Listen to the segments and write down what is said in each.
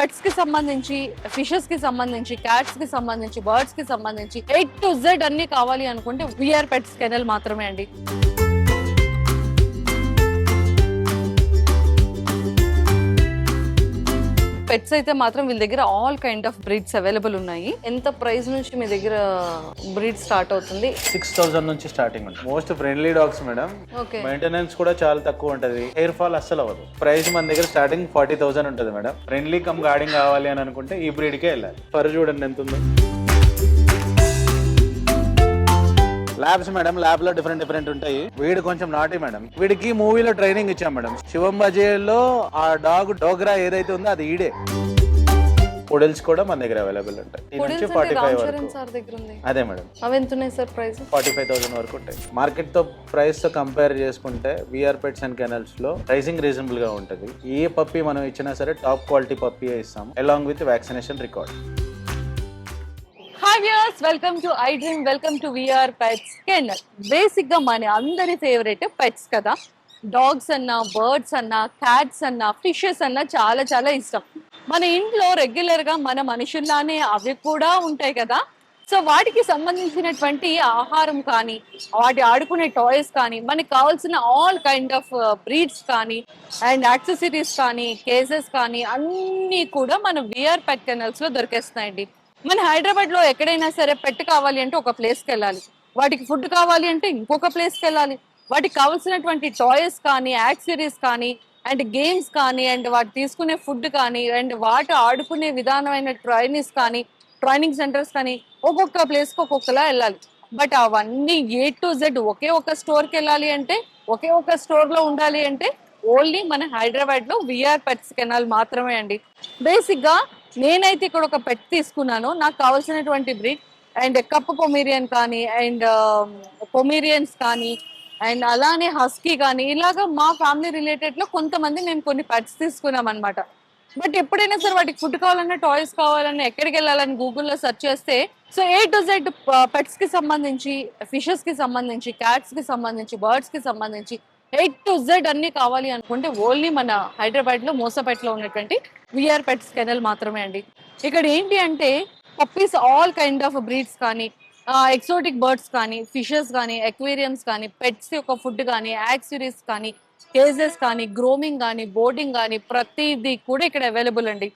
Pets కి సంబంధించి, fishes కి సంబంధించి, క్యాట్స్ కి సంబంధించి, బర్డ్స్ కి సంబంధించి A to Z అన్ని కావాలి అనుకుంటే విఆర్ పెట్స్ కెనల్ మాత్రమే అండి. పెట్స్ అయితే మాత్రం వీళ్ళ దగ్గర all kind of breeds available ఉన్నాయి. ఎంత ప్రైస్ నుంచి మీ దగ్గర బ్రీడ్ స్టార్ట్ అవుతుంది? 6,000 నుంచి స్టార్టింగ్ ఉంటుంది. Most friendly dogs madam. Maintenance కూడా చాలా తక్కువ ఉంటది, హెయిర్ ఫాల్ అస్సలు అవ్వదు. ప్రైస్ మన దగ్గర స్టార్టింగ్ 40,000 ఉంటుంది మేడం. ఫ్రెండ్లీ కమ్ గార్డింగ్ కావాలి అని అనుకుంటే ఈ బ్రీడ్ కే వెళ్ళాలి. ఫర్ చూడండి ఎంత ఉందో. ల్యాబ్స్ మేడం, ల్యాబ్ లో డిఫరెంట్ ఉంటాయి. వీడు కొంచెం నాటి మేడం. వీడికి మూవీలో ట్రైనింగ్ ఇచ్చాం మేడం. శివం బజేలో ఆ డాగ్ డోగ్రా ఏదైతే ఉందో అది ఈడే. పొడిల్స్ కూడా మన దగ్గర అవైలబుల్ ఉంటాయి. 45 వరకు. అదే మేడం. అవి ఎంత ఉన్నాయి సార్ ప్రైస్? 45,000 వరకు ఉంటాయి. మార్కెట్ తో ప్రైస్ తో కంపేర్ చేసుకుంటే విఆర్ పెట్స్ అండ్ కెనల్స్ లో ప్రైసింగ్ రీజనబుల్ గా ఉంటుంది. ఏ పప్పి మనం ఇచ్చినా సరే టాప్ క్వాలిటీ పప్పి ఇస్తాం, along with vaccination record. Hi viewers, welcome to I dream, welcome to we are pets kennel. Basic గా మన అందరి ఫేవరెట్ పెట్స్ కదా. డాగ్స్ అన్నా, బర్డ్స్ అన్నా, క్యాట్స్ అన్నా, ఫిషెస్ అన్నా చాలా చాలా ఇష్టం. మన ఇంట్లో రెగ్యులర్ గా మన మనుషుల్లానే అవి కూడా ఉంటాయి కదా. సో వాటికి సంబంధించినటువంటి ఆహారం కానీ, వాటి ఆడుకునే టాయ్స్ కానీ, మనకి కావాల్సిన ఆల్ కైండ్ ఆఫ్ బ్రీడ్స్ కానీ అండ్ యాక్సెసరీస్ కానీ, కేసెస్ కానీ అన్నీ కూడా మన విఆర్ పెట్ కెనల్స్ లో దొరికేస్తున్నాయండి. మన హైదరాబాద్ లో ఎక్కడైనా సరే పెట్ కావాలి అంటే ఒక ప్లేస్కి వెళ్ళాలి, వాటికి ఫుడ్ కావాలి అంటే ఇంకొక ప్లేస్కి వెళ్ళాలి, వాటికి కావాల్సినటువంటి టాయ్స్ కానీ, యాక్సెసరీస్ కానీ అండ్ గేమ్స్ కానీ అండ్ వాటి తీసుకునే ఫుడ్ కానీ అండ్ వాటి ఆడుకునే విధానమైన ట్రైనింగ్ సెంటర్స్ కానీ ఒక్కొక్క ప్లేస్కి ఒక్కొక్కలా వెళ్ళాలి. బట్ అవన్నీ A to Z ఒకే ఒక స్టోర్కి వెళ్ళాలి అంటే, ఒకే ఒక స్టోర్లో ఉండాలి అంటే ఓన్లీ మన హైదరాబాద్ లో విఆర్ పెట్స్ కెనాల్ మాత్రమే అండి. బేసిక్ గా నేనైతే ఇక్కడ ఒక పెట్ తీసుకున్నాను. నాకు కావాల్సినటువంటి బ్రీడ్ అండ్ కప్ పొమేరియన్ కానీ అండ్ పొమేరియన్స్ కానీ అండ్ అలానే హస్కీ కానీ, ఇలాగా మా ఫ్యామిలీ రిలేటెడ్ లో కొంతమంది మేము కొన్ని పెట్స్ తీసుకున్నాం అనమాట. బట్ ఎప్పుడైనా సరే వాటికి ఫుడ్ కావాలన్నా, టాయ్స్ కావాలన్నా, ఎక్కడికి వెళ్ళాలని గూగుల్లో సెర్చ్ చేస్తే so A to Z pets కి సంబంధించి, ఫిషెస్ కి సంబంధించి, క్యాట్స్ కి సంబంధించి, బర్డ్స్ కి సంబంధించి A to Z అన్ని కావాలి అనుకుంటే ఓన్లీ మన హైదరాబాద్ లో మోసపేటలో ఉన్నటువంటి విఆర్ పెట్స్ కెనల్ మాత్రమే అండి. ఇక్కడ ఏంటి అంటే puppies all kind of breeds కానీ, ఎక్సోటిక్ బర్డ్స్ కానీ, ఫిషెస్ కానీ, ఎక్వేరియమ్స్ కానీ, పెట్స్ యొక్క ఫుడ్ కానీ, యాక్సెసరీస్ కానీ, కేజెస్ కానీ, గ్రోమింగ్ కానీ, బోర్డింగ్ కానీ ప్రతిదీ కూడా ఇక్కడ అవైలబుల్ అండి.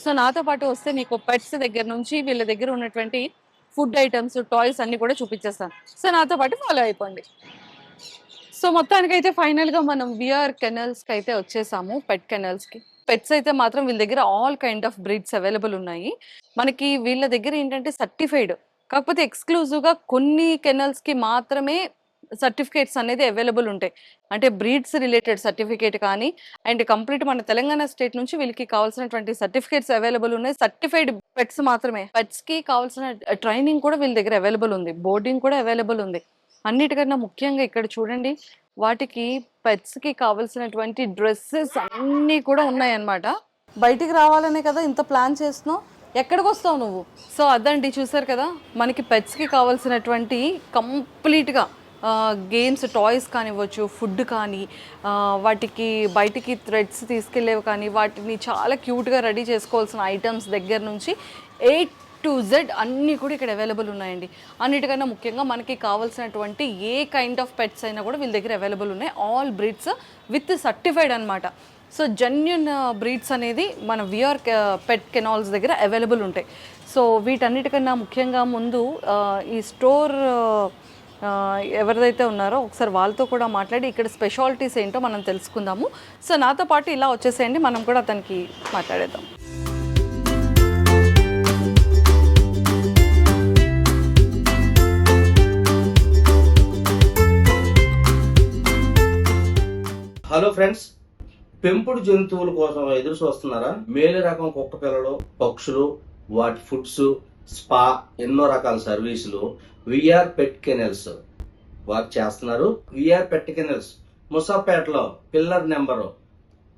సో నాతో పాటు వస్తే మీకు పెట్స్ దగ్గర నుంచి వీళ్ళ దగ్గర ఉన్నటువంటి ఫుడ్ ఐటమ్స్, టాయ్స్ అన్ని కూడా చూపించేస్తాను. సో నాతో పాటు ఫాలో అయిపోండి. సో మొత్తానికైతే ఫైనల్ గా మనం విఆర్ కెనల్స్ కి అయితే వచ్చేసాము. పెట్ కెనల్స్ కి పెట్స్ అయితే మాత్రం వీళ్ళ దగ్గర all kind of breeds available ఉన్నాయి. మనకి వీళ్ళ దగ్గర ఏంటంటే సర్టిఫైడ్, కాకపోతే ఎక్స్క్లూజివ్ గా కొన్ని కెనల్స్ కి మాత్రమే సర్టిఫికేట్స్ అనేది అవైలబుల్ ఉంటాయి. అంటే బ్రీడ్స్ రిలేటెడ్ సర్టిఫికేట్ కానీ అండ్ కంప్లీట్ మన తెలంగాణ స్టేట్ నుంచి వీళ్ళకి కావాల్సినటువంటి సర్టిఫికేట్స్ అవైలబుల్ ఉన్నాయి. సర్టిఫైడ్ పెట్స్ మాత్రమే. పెట్స్ కి కావాల్సిన ట్రైనింగ్ కూడా వీళ్ళ దగ్గర అవైలబుల్ ఉంది, బోర్డింగ్ కూడా అవైలబుల్ ఉంది. అన్నిటికన్నా ముఖ్యంగా ఇక్కడ చూడండి, వాటికి పెట్స్ కి కావాల్సినటువంటి డ్రెస్సెస్ అన్నీ కూడా ఉన్నాయన్నమాట. బయటికి రావాలనే కదా ఇంత ప్లాన్ చేస్తున్నావు, ఎక్కడికి వస్తావు నువ్వు? సో అదండి, చూసారు కదా మనకి పెట్స్ కి కావాల్సినటువంటి కంప్లీట్గా గేమ్స్, టాయ్స్ కానివ్వచ్చు, ఫుడ్ కానీ, వాటికి బయటికి థ్రెడ్స్ తీసుకెళ్ళేవి కానీ, వాటిని చాలా క్యూట్గా రెడీ చేసుకోవాల్సిన ఐటమ్స్ దగ్గర నుంచి A to Z అన్నీ కూడా ఇక్కడ అవైలబుల్ ఉన్నాయండి. అన్నిటికన్నా ముఖ్యంగా మనకి కావాల్సినటువంటి ఏ కైండ్ ఆఫ్ పెట్స్ అయినా కూడా వీళ్ళ దగ్గర అవైలబుల్ ఉన్నాయి. ఆల్ బ్రీడ్స్ విత్ సర్టిఫైడ్ అనమాట. సో జెన్యూన్ బ్రీడ్స్ అనేది మన విఆర్ పెట్ కెనాల్స్ దగ్గర అవైలబుల్ ఉంటాయి. సో వీటన్నిటికన్నా ముఖ్యంగా ముందు ఈ స్టోర్ ఎవరిదైతే ఉన్నారో ఒకసారి వాళ్ళతో కూడా మాట్లాడి ఇక్కడ స్పెషాలిటీస్ ఏంటో మనం తెలుసుకుందాము. సో నాతో పాటు ఇలా వచ్చేసేయండి, మనం కూడా అతనికి మాట్లాడేద్దాం. హలో ఫ్రెండ్స్, పెంపుడు జంతువుల కోసం ఎదురు చూస్తున్నారా? మేలు రకం కుక్క పిల్లలు, పక్షులు, వాటి ఫుడ్స్, స్పా, ఎన్నో రకాల సర్వీసులు విఆర్ పెట్ కెనల్స్ వారు చేస్తున్నారు. విఆర్ పెట్ కెనల్స్ ముసాపేటలో పిల్లర్ నెంబరు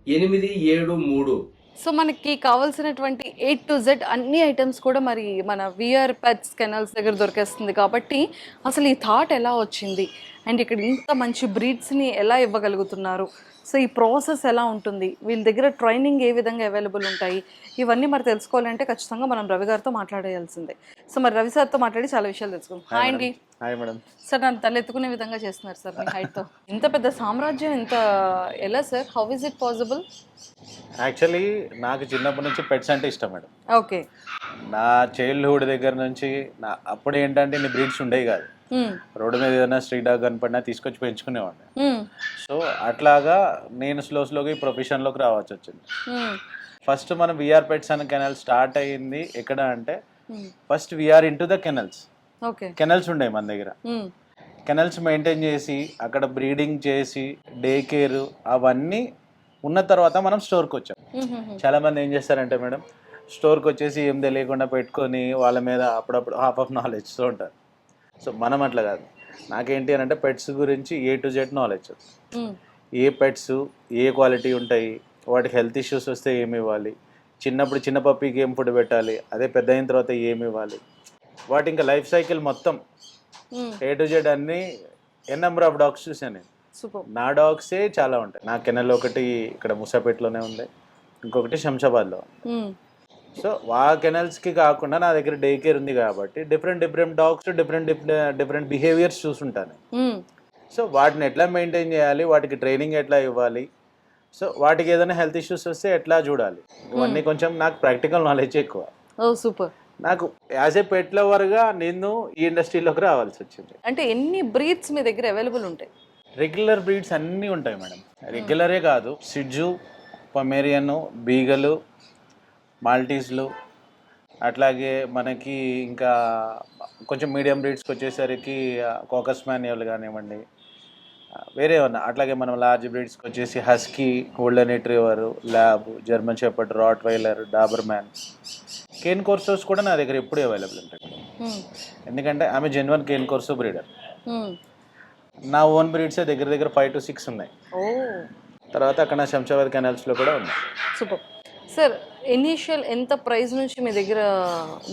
873 సో మనకి కావాల్సినటువంటి A to Z అన్ని ఐటమ్స్ కూడా మరి మన విఆర్ పెట్స్ కెనల్స్ దగ్గర దొరికేస్తుంది కాబట్టి అసలు ఈ థాట్ ఎలా వచ్చింది అండ్ ఇక్కడ ఇంత మంచి బ్రీడ్స్ని ఎలా ఇవ్వగలుగుతున్నారు, సో ఈ ప్రాసెస్ ఎలా ఉంటుంది, వీళ్ళ దగ్గర ట్రైనింగ్ ఏ విధంగా అవైలబుల్ ఉంటాయి, ఇవన్నీ మరి తెలుసుకోవాలంటే ఖచ్చితంగా మనం రవి గారితో మాట్లాడేయాల్సిందే. సో మరి రవి సార్తో మాట్లాడి చాలా విషయాలు తెలుసుకుందాం. హాయ్ అండి. Hi madam. సార్ నన్ను తలెత్తుకునే విధంగా చేస్తున్నారు సార్ మీ హైట్తో. ఇంత పెద్ద సామ్రాజ్యం ఇంత ఎలా sir, how is it possible? Actually నాకు చిన్నప్పటి నుంచి పెట్స్ అంటే ఇష్టం మేడం. ఓకే. నా చైల్డ్హుడ్ దగ్గర నుంచి అప్పుడు ఏంటంటే ఇన్ని బ్రీడ్స్ ఉండేవి కాదు. రోడ్డు మీద ఏదైనా స్ట్రీట్ డాగ్ కనపడినా తీసుకొచ్చి పెంచుకునేవాడిని. సో అట్లాగా నేను స్లోగా ఈ ప్రొఫెషన్లోకి రావాల్సి వచ్చింది. ఫస్ట్ మనం విఆర్ పెట్స్ అనే కెనల్ స్టార్ట్ అయ్యింది ఎక్కడ అంటే first we are into the kennels. Kennels ఉండే మన దగ్గర. కెనల్స్ మెయింటైన్ చేసి అక్కడ బ్రీడింగ్ చేసి డే కేర్ అవన్నీ ఉన్న తర్వాత మనం స్టోర్కి వచ్చాం. చాలా మంది ఏం చేస్తారంటే మేడం స్టోర్కి వచ్చేసి ఏం తెలియకుండా పెట్టుకొని వాళ్ళ మీద అప్పుడప్పుడు హాఫ్ ఆఫ్ నాలెడ్జ్ ఉంటారు. సో మనం అట్లా కాదు. నాకేంటి అని అంటే పెట్స్ గురించి A to Z knowledge. A pets A quality ఉంటాయి, వాటికి హెల్త్ ఇష్యూస్ వస్తే ఏమి ఇవ్వాలి, చిన్నప్పుడు చిన్న పప్పీకి ఏం ఫుడ్ పెట్టాలి, అదే పెద్ద అయిన తర్వాత ఏమి ఇవ్వాలి, వాటి ఇంకా లైఫ్ సైకిల్ మొత్తం A to Z అన్ని నెంబర్ ఆఫ్ డాగ్స్ చూసాను నేను. నా డాగ్సే చాలా ఉంటాయి. నా కెనల్ ఒకటి ఇక్కడ ముసాపేటలోనే ఉంది, ఇంకొకటి శంషాబాద్లో. సో ఆ కెనల్స్కి కాకుండా నా దగ్గర డే కేర్ ఉంది కాబట్టి డిఫరెంట్ డాగ్స్ డిఫరెంట్ బిహేవియర్స్ చూసుంటాను. సో వాటిని ఎట్లా మెయింటైన్ చేయాలి, వాటికి ట్రైనింగ్ ఎట్లా ఇవ్వాలి, సో వాటికి ఏదైనా హెల్త్ ఇష్యూస్ వస్తే ఎట్లా చూడాలి, ఇవన్నీ కొంచెం నాకు ప్రాక్టికల్ నాలెడ్జ్ ఎక్కువ. సూపర్. నాకు యాజ్ ఏ పెట్ లవర్గా నేను ఈ ఇండస్ట్రీలోకి రావాల్సి వచ్చింది. అంటే ఎన్ని బ్రీడ్స్ మీ దగ్గర అవైలబుల్ ఉంటాయి? రెగ్యులర్ బ్రీడ్స్ అన్నీ ఉంటాయి మేడం. రెగ్యులరే కాదు, సిడ్జు, పొమేరియన్, బీగలు, మాల్టీస్లు, అట్లాగే మనకి ఇంకా కొంచెం మీడియం బ్రీడ్స్కి వచ్చేసరికి కోకస్ మాన్యువల్ కానివ్వండి, వేరే ఉన్నా. అట్లాగే మనం లార్జ్ బ్రీడ్స్కి వచ్చేసి husky, golden retriever, lab, German shepherd, Rottweiler, Doberman, cane corsos కూడా నా దగ్గర ఎప్పుడూ అవైలబుల్ ఉంటాయి. ఎందుకంటే ఆమె జెన్యున్ కేన్ కోర్సో బ్రీడర్. నా ఓన్ బ్రీడ్సే దగ్గర 5 to 6 ఉన్నాయి. తర్వాత అక్కడ నా శంషాబాద్ కెనాల్స్లో కూడా ఉన్నాయి. సూపర్. సార్ ఇనీషియల్ ఎంత ప్రైస్ నుంచి మీ దగ్గర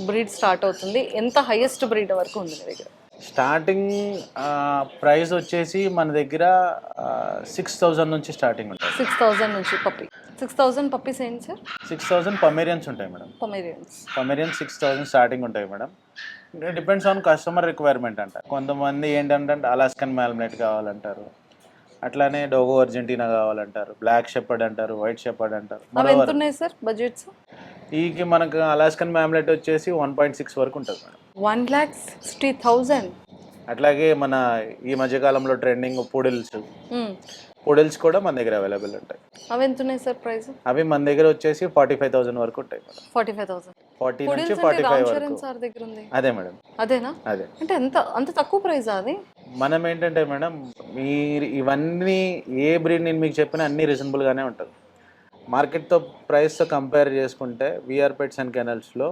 బ్రీడ్ స్టార్ట్ అవుతుంది, ఎంత హైయెస్ట్ బ్రీడ్ వరకు ఉంది మీ దగ్గర? స్టార్టింగ్ ప్రైస్ వచ్చేసి మన దగ్గర 6,000 నుంచి స్టార్టింగ్ ఉంటుంది. 6,000 నుంచి పప్పీ. 6,000 పప్పీస్ ఏంటి సార్? 6,000 పమేరియన్స్ ఉంటాయి మేడం. పమేరియన్స్ 6,000 స్టార్టింగ్ ఉంటాయి madam. Depends on customer requirement అంట. కొంతమంది ఏంటంటే అలాస్కన్ మ్యాల్మెట్ కావాలంటారు, అట్లానే డోగో అర్జెంటీనా కావాలంటారు, బ్లాక్ షెపర్డ్ అంటారు, వైట్ షెపర్డ్ అంటారు. ఎంత ఉన్నాయి సార్ బడ్జెట్స్? ఈకి మనకు అలాస్కన్ మ్యామ్లెట్ వచ్చేసి 1.6 వరకు ఉంటుంది మేడం. 1,60,000. అట్లాగే మన ఈ మధ్యకాలంలో ట్రెండింగ్ పూడిల్స్ కూడా మన దగ్గర అవైలబుల్ ఉంటాయి. అవి ఎంత ఉన్నాయి సార్ ప్రైస్? అవి మన దగ్గర వచ్చేసి 45,000 వరకు ఉంటాయి మేడం. 45,000. 40 నుంచి 45 వరకు. సార్ దగ్గర ఉంది. అదే మేడం. అదేనా? అదే. అంటే అంత తక్కువ ప్రైస్ అది? మనం ఏంటంటే మేడం మీరు ఇవన్నీ ఏ బ్రీడ్ నేను మీకు చెప్పిన అన్ని రీజనబుల్గానే ఉంటుంది. మార్కెట్తో ప్రైస్తో కంపేర్ చేసుకుంటే విఆర్ పెట్స్ అండ్ కెనల్స్లో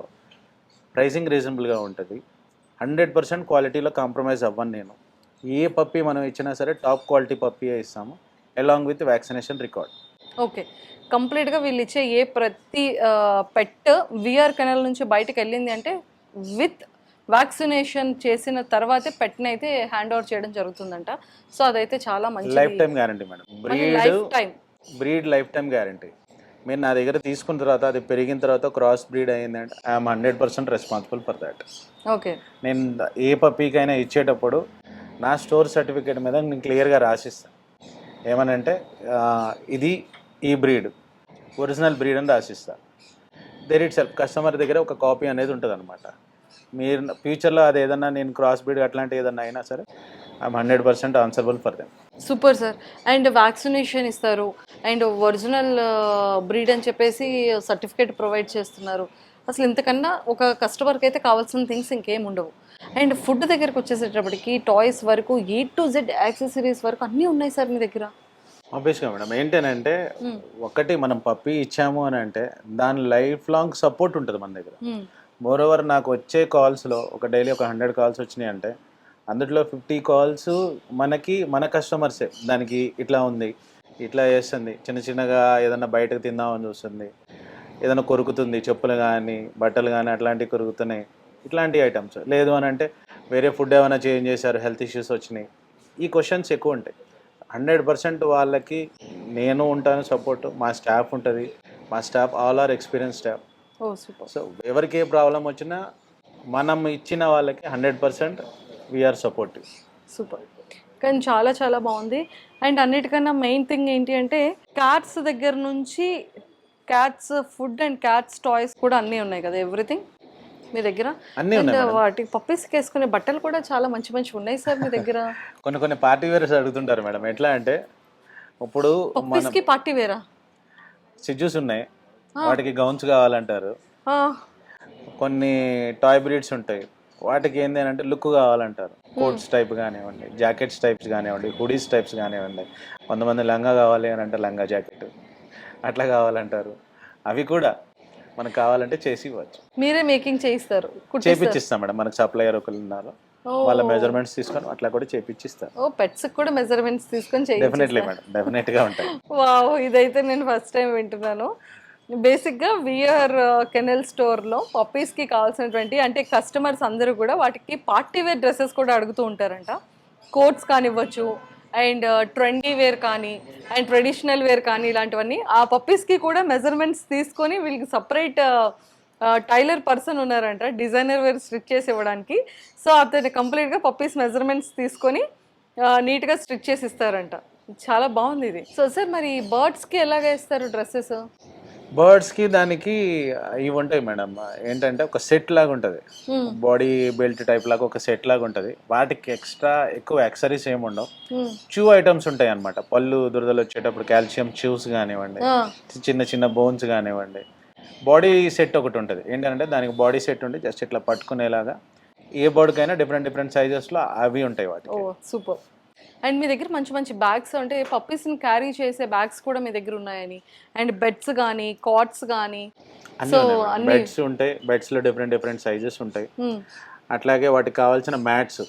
ప్రైసింగ్ రీజనబుల్గా ఉంటుంది. 100% క్వాలిటీలో కాంప్రమైజ్ అవ్వను నేను. ఏ పప్పీ మనం ఇచ్చినా సరే టాప్ క్వాలిటీ పప్పీయే ఇస్తాము, along with vaccination record. Okay. కంప్లీట్గా వీళ్ళు ఇచ్చే ప్రతి పెట్ విఆర్ కెనల్ నుంచి బయటకు వెళ్ళింది అంటే విత్ వ్యాక్సినేషన్ చేసిన తర్వాతే పెట్ని అయితే హ్యాండ్ ఓవర్ చేయడం జరుగుతుందంట. సో అదైతే చాలా మంచి lifetime guarantee madam. Breed lifetime guarantee. మీరు నా దగ్గర తీసుకున్న తర్వాత అది పెరిగిన తర్వాత క్రాస్ బ్రీడ్ అయ్యిందంటే I'm 100% responsible for that. Okay. నేను ఏ పప్పీకైనా ఇచ్చేటప్పుడు నా స్టోర్ సర్టిఫికేట్ మీద నేను క్లియర్గా రాసిస్తాను. ఏమనంటే ఇది ఈ బ్రీడ్, ఒరిజినల్ బ్రీడ్ అని రాసిస్తాను. దేర్ ఇట్ సెల్ఫ్ కస్టమర్ దగ్గర ఒక కాపీ అనేది ఉంటుంది అనమాట. మీరు ఫ్యూచర్లో అది ఏదన్నా నేను క్రాస్ బ్రీడ్ అట్లాంటి ఏదన్నా అయినా సరే I'm 100% answerable for them. Super sir. And vaccination ఇస్తారు అండ్ ఒరిజినల్ బ్రీడ్ అని చెప్పేసి సర్టిఫికేట్ ప్రొవైడ్ చేస్తున్నారు. అసలు ఇంతకన్నా ఒక కస్టమర్కి అయితే కావాల్సిన థింగ్స్ ఇంకేం ఉండవు. అండ్ ఫుడ్ దగ్గరకు వచ్చేసేటప్పటికి టాయ్స్ వరకు A to Z యాక్సెసరీస్ వరకు అన్నీ ఉన్నాయి సార్ మీ దగ్గర. ఆబ్వియస్గా మేడం ఏంటంటే ఒకటి మనం పప్పీ ఇచ్చాము అని అంటే దాని లైఫ్ లాంగ్ సపోర్ట్ ఉంటుంది మన దగ్గర. మోర్ ఓవర్ నాకు వచ్చే కాల్స్లో ఒక డైలీ ఒక 100 కాల్స్ వచ్చినాయి అంటే అందులో 50 కాల్స్ మన కస్టమర్సే. దానికి ఇట్లా ఉంది, ఇట్లా చేస్తుంది, చిన్నగా ఏదన్నా బయటకు తిందామని చూస్తుంది, ఏదైనా కొరుకుతుంది, చెప్పులు కానీ బట్టలు కానీ అట్లాంటివి కొరుకుతున్నాయి, ఇట్లాంటి ఐటమ్స్. లేదు అని అంటే వేరే ఫుడ్ ఏమైనా చేంజ్ చేశారు, హెల్త్ ఇష్యూస్ వచ్చినాయి, ఈ క్వశ్చన్స్ ఎక్కువ ఉంటాయి. 100% వాళ్ళకి నేను ఉంటాను సపోర్ట్, మా స్టాఫ్ ఉంటుంది. మా staff all are experience staff. Oh super. So ఎవరికి ఏ ప్రాబ్లం వచ్చినా మనం ఇచ్చిన వాళ్ళకి 100% వీఆర్ సపోర్టివ్. సూపర్. కానీ చాలా చాలా బాగుంది. అండ్ అన్నిటికన్నా మెయిన్ థింగ్ ఏంటి అంటే క్యాట్స్ దగ్గర నుంచి cats food and cats toys కూడా అన్నీ ఉన్నాయి కదా, ఎవ్రీథింగ్ మీ దగ్గర. అన్నీ అండ్ ఉన్నాయి. వాటి పప్పీస్కి వేసుకునే బట్టలు కూడా చాలా మంచి మంచి ఉన్నాయి సార్ మీ దగ్గర. కొన్ని పార్టీ వేర్స్ అడుగుతుంటారు మేడం. ఎట్లా అంటే ఇప్పుడు పప్పీస్కి పార్టీ వేరా సిజ్జూస్ ఉన్నాయి, వాటికి గౌన్స్ కావాలంటారు. ఆ, కొన్ని టాయ్ బ్రీడ్స్ ఉంటాయి, వాటికి ఏంటి అంటే లుక్ కావాలంటారు. కోట్స్ టైప్ కానివ్వండి, జాకెట్స్ టైప్స్ కానివ్వండి, హుడీస్ టైప్స్ కానివ్వండి. కొంతమంది లంగా కావాలి అని అంటే లంగా జాకెట్ అట్లా కావాలంటారు. అవి కూడా మనకు కావాలంటే చేసి ఇవ్వచ్చు. మీరే మేకింగ్ చేయిస్తారు, చేపిచ్చిస్తాం మేడం. మనకు సప్లయర్ ఒకరు ఉన్నారు, వాళ్ళ మెజర్మెంట్స్ తీసుకొని అట్లా కూడా చేపిచ్చిస్తారు. ఓ పెట్స్ కూడా మెజర్మెంట్స్ తీసుకొని డెఫినెట్లీ మేడం, డెఫినెట్గా ఉంటాయి. వావ్, ఇదైతే నేను ఫస్ట్ టైం వింటున్నాను. బేసిక్గా విఆర్ కెనెల్ స్టోర్లో పప్పీస్కి కావాల్సినటువంటి అంటే కస్టమర్స్ అందరూ కూడా వాటికి పార్టీ వేర్ డ్రెస్సెస్ కూడా అడుగుతూ ఉంటారంట. కోట్స్ కానివ్వచ్చు, అండ్ ట్రెండీ వేర్ కానీ, అండ్ ట్రెడిషనల్ వేర్ కానీ, ఇలాంటివన్నీ ఆ పప్పీస్కి కూడా మెజర్మెంట్స్ తీసుకొని వీళ్ళకి సపరేట్ టైలర్ పర్సన్ ఉన్నారంట, డిజైనర్ వేర్ స్టిచ్ చేసి ఇవ్వడానికి. సో అతను కంప్లీట్గా పప్పీస్ మెజర్మెంట్స్ తీసుకొని నీట్గా స్టిచ్ చేసి ఇస్తారంట. చాలా బాగుంది ఇది. సో సార్ మరి బర్డ్స్కి ఎలాగ ఇస్తారు డ్రెస్సెస్? బర్డ్స్కి దానికి ఇవి ఉంటాయి మేడం. ఏంటంటే ఒక సెట్ లాగా ఉంటుంది, బాడీ బెల్ట్ టైప్ లాగా ఒక సెట్ లాగా ఉంటుంది. వాటికి ఎక్స్ట్రా ఎక్కువ యాక్సరీస్ ఏమి ఉండవు. చూ ఐటమ్స్ ఉంటాయి అనమాట. పళ్ళు దురదలు వచ్చేటప్పుడు కాల్షియం చూస్ కానివ్వండి, చిన్న చిన్న బోన్స్ కానివ్వండి. బాడీ సెట్ ఒకటి ఉంటుంది. ఏంటంటే దానికి బాడీ సెట్ ఉండి జస్ట్ ఇట్లా పట్టుకునేలాగా ఏ బర్డ్కైనా డిఫరెంట్ సైజెస్లో అవి ఉంటాయి వాటికి. ఓ సూపర్. అండ్ మీ దగ్గర మంచి మంచి బ్యాగ్స్ అంటే పప్పీస్ని క్యారీ చేసే బ్యాగ్స్ కూడా మీ దగ్గర ఉన్నాయని, అండ్ బెడ్స్ కానీ కాట్స్ కానీ. సో అన్ని బెడ్స్ ఉంటాయి, బెడ్స్లో డిఫరెంట్ సైజెస్ ఉంటాయి. అట్లాగే వాటికి కావాల్సిన మ్యాట్స్,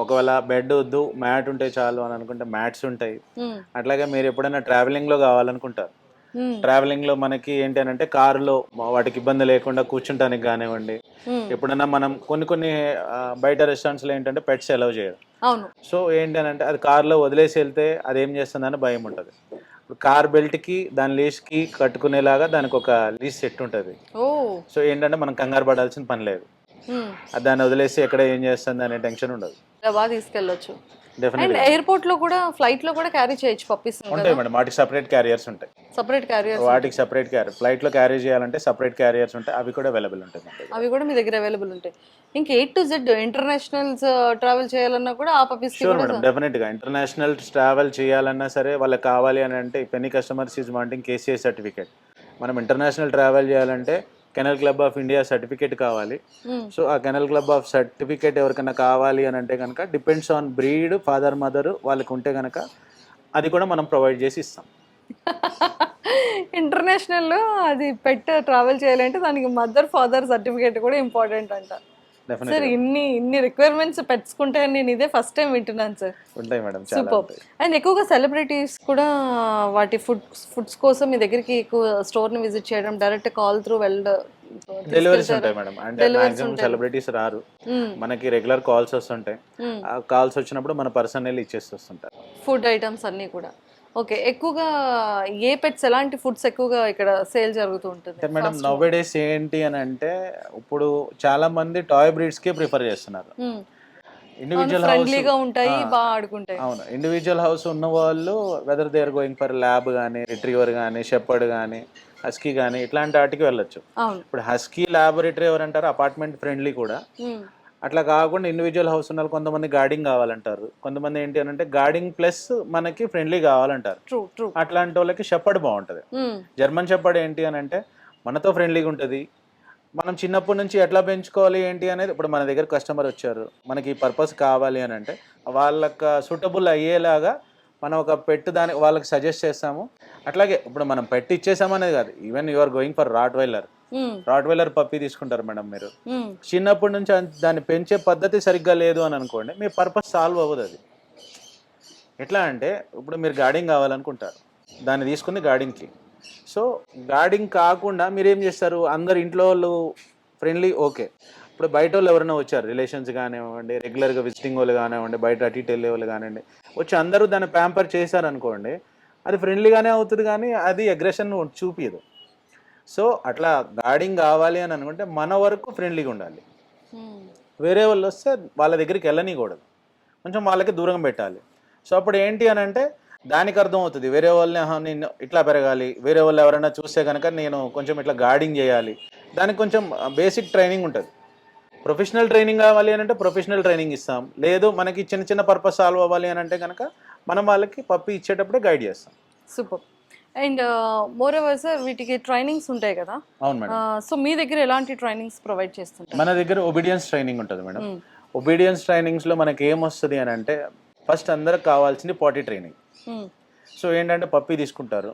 ఒకవేళ బెడ్ వద్దు మ్యాట్ ఉంటే చాలు అని అనుకుంటే మ్యాట్స్ ఉంటాయి. అట్లాగే మీరు ఎప్పుడైనా ట్రావెలింగ్లో కావాలనుకుంటారు, ట్రావెలింగ్లో మనకి ఏంటి అని అంటే కారులో వాటికి ఇబ్బంది లేకుండా కూర్చుంటానికి కానివ్వండి. ఎప్పుడైనా మనం కొన్ని బయట రెస్టారెంట్స్లో ఏంటంటే పెట్స్ అలౌ చేయరు. అవును. సో ఏంటి అని అంటే అది కార్లో వదిలేసి వెళ్తే అది ఏం చేస్తుందని భయం ఉంటుంది. ఇప్పుడు కార్ బెల్ట్కి దాని లీస్కి కట్టుకునేలాగా దానికి ఒక లీస్ సెట్ ఉంటుంది. సో ఏంటంటే మనం కంగారు పడాల్సిన పని లేదు. దాన్ని వదిలేసి ఎక్కడ ఏం చేస్తుంది అనే టెన్షన్ ఉండదు, బాగా తీసుకెళ్ళొచ్చు. అండ్ డెఫినెట్గా. ఎయిర్పోర్ట్ లో కూడా ఫ్లైట్ లో కూడా క్యారీ చేయొచ్చు పప్పీస్. ఉంటాయి మేడం, వాటికి సపరేట్ క్యారియర్స్ ఉంటాయి. సపరేట్ క్యారియర్స్, వాటికి సపరేట్ క్యారియర్, ఫ్లైట్లో క్యారీ చేయాలంటే సపరేట్ క్యారియర్స్ ఉంటాయి, అవి కూడా అవైలబుల్ ఉంటాయి. అవి కూడా మీ దగ్గర అవైలబుల్ ఉంటాయి. ఇంకా A to Z internationals travel చేయాలన్నా కూడా ఆ పప్పీస్ షూర్ మేడం, డెఫినెట్గా. ఇంటర్నేషనల్ ట్రావెల్ చేయాలన్నా సరే వాళ్ళకి కావాలి అని అంటే if any customers is wanting KCI certificate, మనం ఇంటర్నేషనల్ ట్రావెల్ చేయాలంటే kennel club of India certificate కావాలి. సో ఆ కెనల్ క్లబ్ ఆఫ్ సర్టిఫికేట్ ఎవరికైనా కావాలి అని అంటే కనుక depends on breed, father mother వాళ్ళకి ఉంటే కనుక అది కూడా మనం ప్రొవైడ్ చేసి ఇస్తాం. ఇంటర్నేషనల్లో అది పెట్ ట్రావెల్ చేయాలంటే దానికి మదర్ ఫాదర్ సర్టిఫికేట్ కూడా ఇంపార్టెంట్ అంట. సార్ ఇన్ని రిక్వైర్మెంట్స్ పెట్టుకుంటే నేను ఇదే ఫస్ట్ టైం వింటున్నాను సార్. ఉంటాయి మేడం, సూపర్. అండ్ ఎక్కువగా సెలబ్రిటీస్ కూడా వాటి ఫుడ్స్ కోసం మీ దగ్గరికి ఎక్కువ స్టోర్ని విజిట్ చేయడం, డైరెక్ట్ కాల్ త్రూ డెలివరీస్ ఉంటాయి మేడం. అంటే మాక్సిమం సెలబ్రిటీస్ రారు, మనకి రెగ్యులర్ కాల్స్ వస్తుంటాయి. ఆ కాల్స్ వచ్చినప్పుడు మన పర్సన్ వెళ్ళి ఇచ్చేసి వస్తుంటారు ఫుడ్ ఐటమ్స్ అన్నీ కూడా. ఓకే, ఎక్కువగా ఏ పెట్స్ ఎలాంటి ఫుడ్స్ ఎక్కువగా ఇక్కడ సేల్ జరుగుతూ ఉంటుంది మేడం? నౌవేడేస్ ఏంటి అని అంటే ఇప్పుడు చాలా మంది టాయ్ బ్రీడ్స్ కే ప్రిఫర్ చేస్తున్నారు. ఇండివిజువల్ ఫ్రెండ్లీగా ఉంటాయి, బాగా ఆడుకుంటాయి. అవును, ఇండివిజువల్ హౌస్ ఉన్న వాళ్ళు whether they are going for lab కానీ, రిట్రీవర్ కానీ, షెపర్డ్ కానీ, హస్కీ కానీ ఇట్లాంటి వాటికి వెళ్ళొచ్చు. ఇప్పుడు హస్కీ, ల్యాబ్, రిట్రీవర్ అంటారు అపార్ట్మెంట్ ఫ్రెండ్లీ కూడా. అట్లా కాకుండా ఇండివిజువల్ హౌస్ ఉన్న కొంతమంది గార్డింగ్ కావాలంటారు, కొంతమంది ఏంటి అని అంటే గార్డింగ్ ప్లస్ మనకి ఫ్రెండ్లీ కావాలంటారు. అట్లాంటి వాళ్ళకి షెపర్డ్ బాగుంటుంది. జర్మన్ షెపర్డ్ ఏంటి అని అంటే మనతో ఫ్రెండ్లీగా ఉంటుంది. మనం చిన్నప్పటి నుంచి ఎట్లా పెంచుకోవాలి ఏంటి అనేది ఇప్పుడు మన దగ్గర కస్టమర్ వచ్చారు, మనకి ఈ పర్పస్ కావాలి అని అంటే వాళ్ళకి సూటబుల్ అయ్యేలాగా మనం ఒక పెట్ దానికి వాళ్ళకి సజెస్ట్ చేస్తాము. అట్లాగే ఇప్పుడు మనం పెట్ ఇచ్చేసామనేది కాదు, even you are going for rottweiler puppy తీసుకుంటారు మేడం మీరు, చిన్నప్పటి నుంచి దాన్ని పెంచే పద్ధతి సరిగ్గా లేదు అని అనుకోండి, మీ పర్పస్ సాల్వ్ అవ్వదు. అది ఎట్లా అంటే ఇప్పుడు మీరు గార్డింగ్ కావాలనుకుంటారు, దాన్ని తీసుకుని గార్డింగ్కి సో గార్డింగ్ కాకుండా మీరేం చేస్తారు, అందరు ఇంట్లో వాళ్ళు ఫ్రెండ్లీ ఓకే, ఇప్పుడు బయట వాళ్ళు ఎవరైనా వచ్చారు, రిలేషన్స్ కానివ్వండి, రెగ్యులర్గా విజిటింగ్ వాళ్ళు కానివ్వండి, బయట అటు ఇటు వెళ్ళే వాళ్ళు కానివ్వండి, వచ్చి అందరూ దాన్ని ప్యాంపర్ చేశారనుకోండి, అది ఫ్రెండ్లీగానే అవుతుంది కానీ అది అగ్రెషన్ చూపించదు. సో అట్లా గార్డింగ్ కావాలి అని అనుకుంటే మన వరకు ఫ్రెండ్లీగా ఉండాలి. వేరే వాళ్ళు వస్తే వాళ్ళ దగ్గరికి వెళ్ళనీకూడదు, కొంచెం వాళ్ళకి దూరంగా పెట్టాలి. సో అప్పుడు ఏంటి అని అంటే దానికి అర్థం అవుతుంది, వేరే వాళ్ళని నేను ఇట్లా పెరగాలి, వేరే వాళ్ళు ఎవరైనా చూస్తే కనుక నేను కొంచెం ఇట్లా గార్డింగ్ చేయాలి, దానికి కొంచెం బేసిక్ ట్రైనింగ్ ఉంటుంది. ప్రొఫెషనల్ ట్రైనింగ్ కావాలి అని అంటే ప్రొఫెషనల్ ట్రైనింగ్ ఇస్తాం, లేదు మనకి చిన్న చిన్న పర్పస్ సాల్వ్ అవ్వాలి అని అంటే కనుక మనం వాళ్ళకి పప్పి ఇచ్చేటప్పుడే గైడ్ చేస్తాం. Super. And more over sir వీటికి ట్రైనింగ్స్ ఉంటాయి కదా? అవును మేడం. సో మీ దగ్గర ఎలాంటి ట్రైనింగ్స్ ప్రొవైడ్ చేస్తుంటారు? మన దగ్గర ఒబీడియన్స్ ట్రైనింగ్ ఉంటుంది మేడం. ఒబీడియన్స్ ట్రైనింగ్స్లో మనకి ఏమొస్తుంది అని అంటే ఫస్ట్ అందరికి కావాల్సింది పాటీ ట్రైనింగ్. సో ఏంటంటే పప్పి తీసుకుంటారు,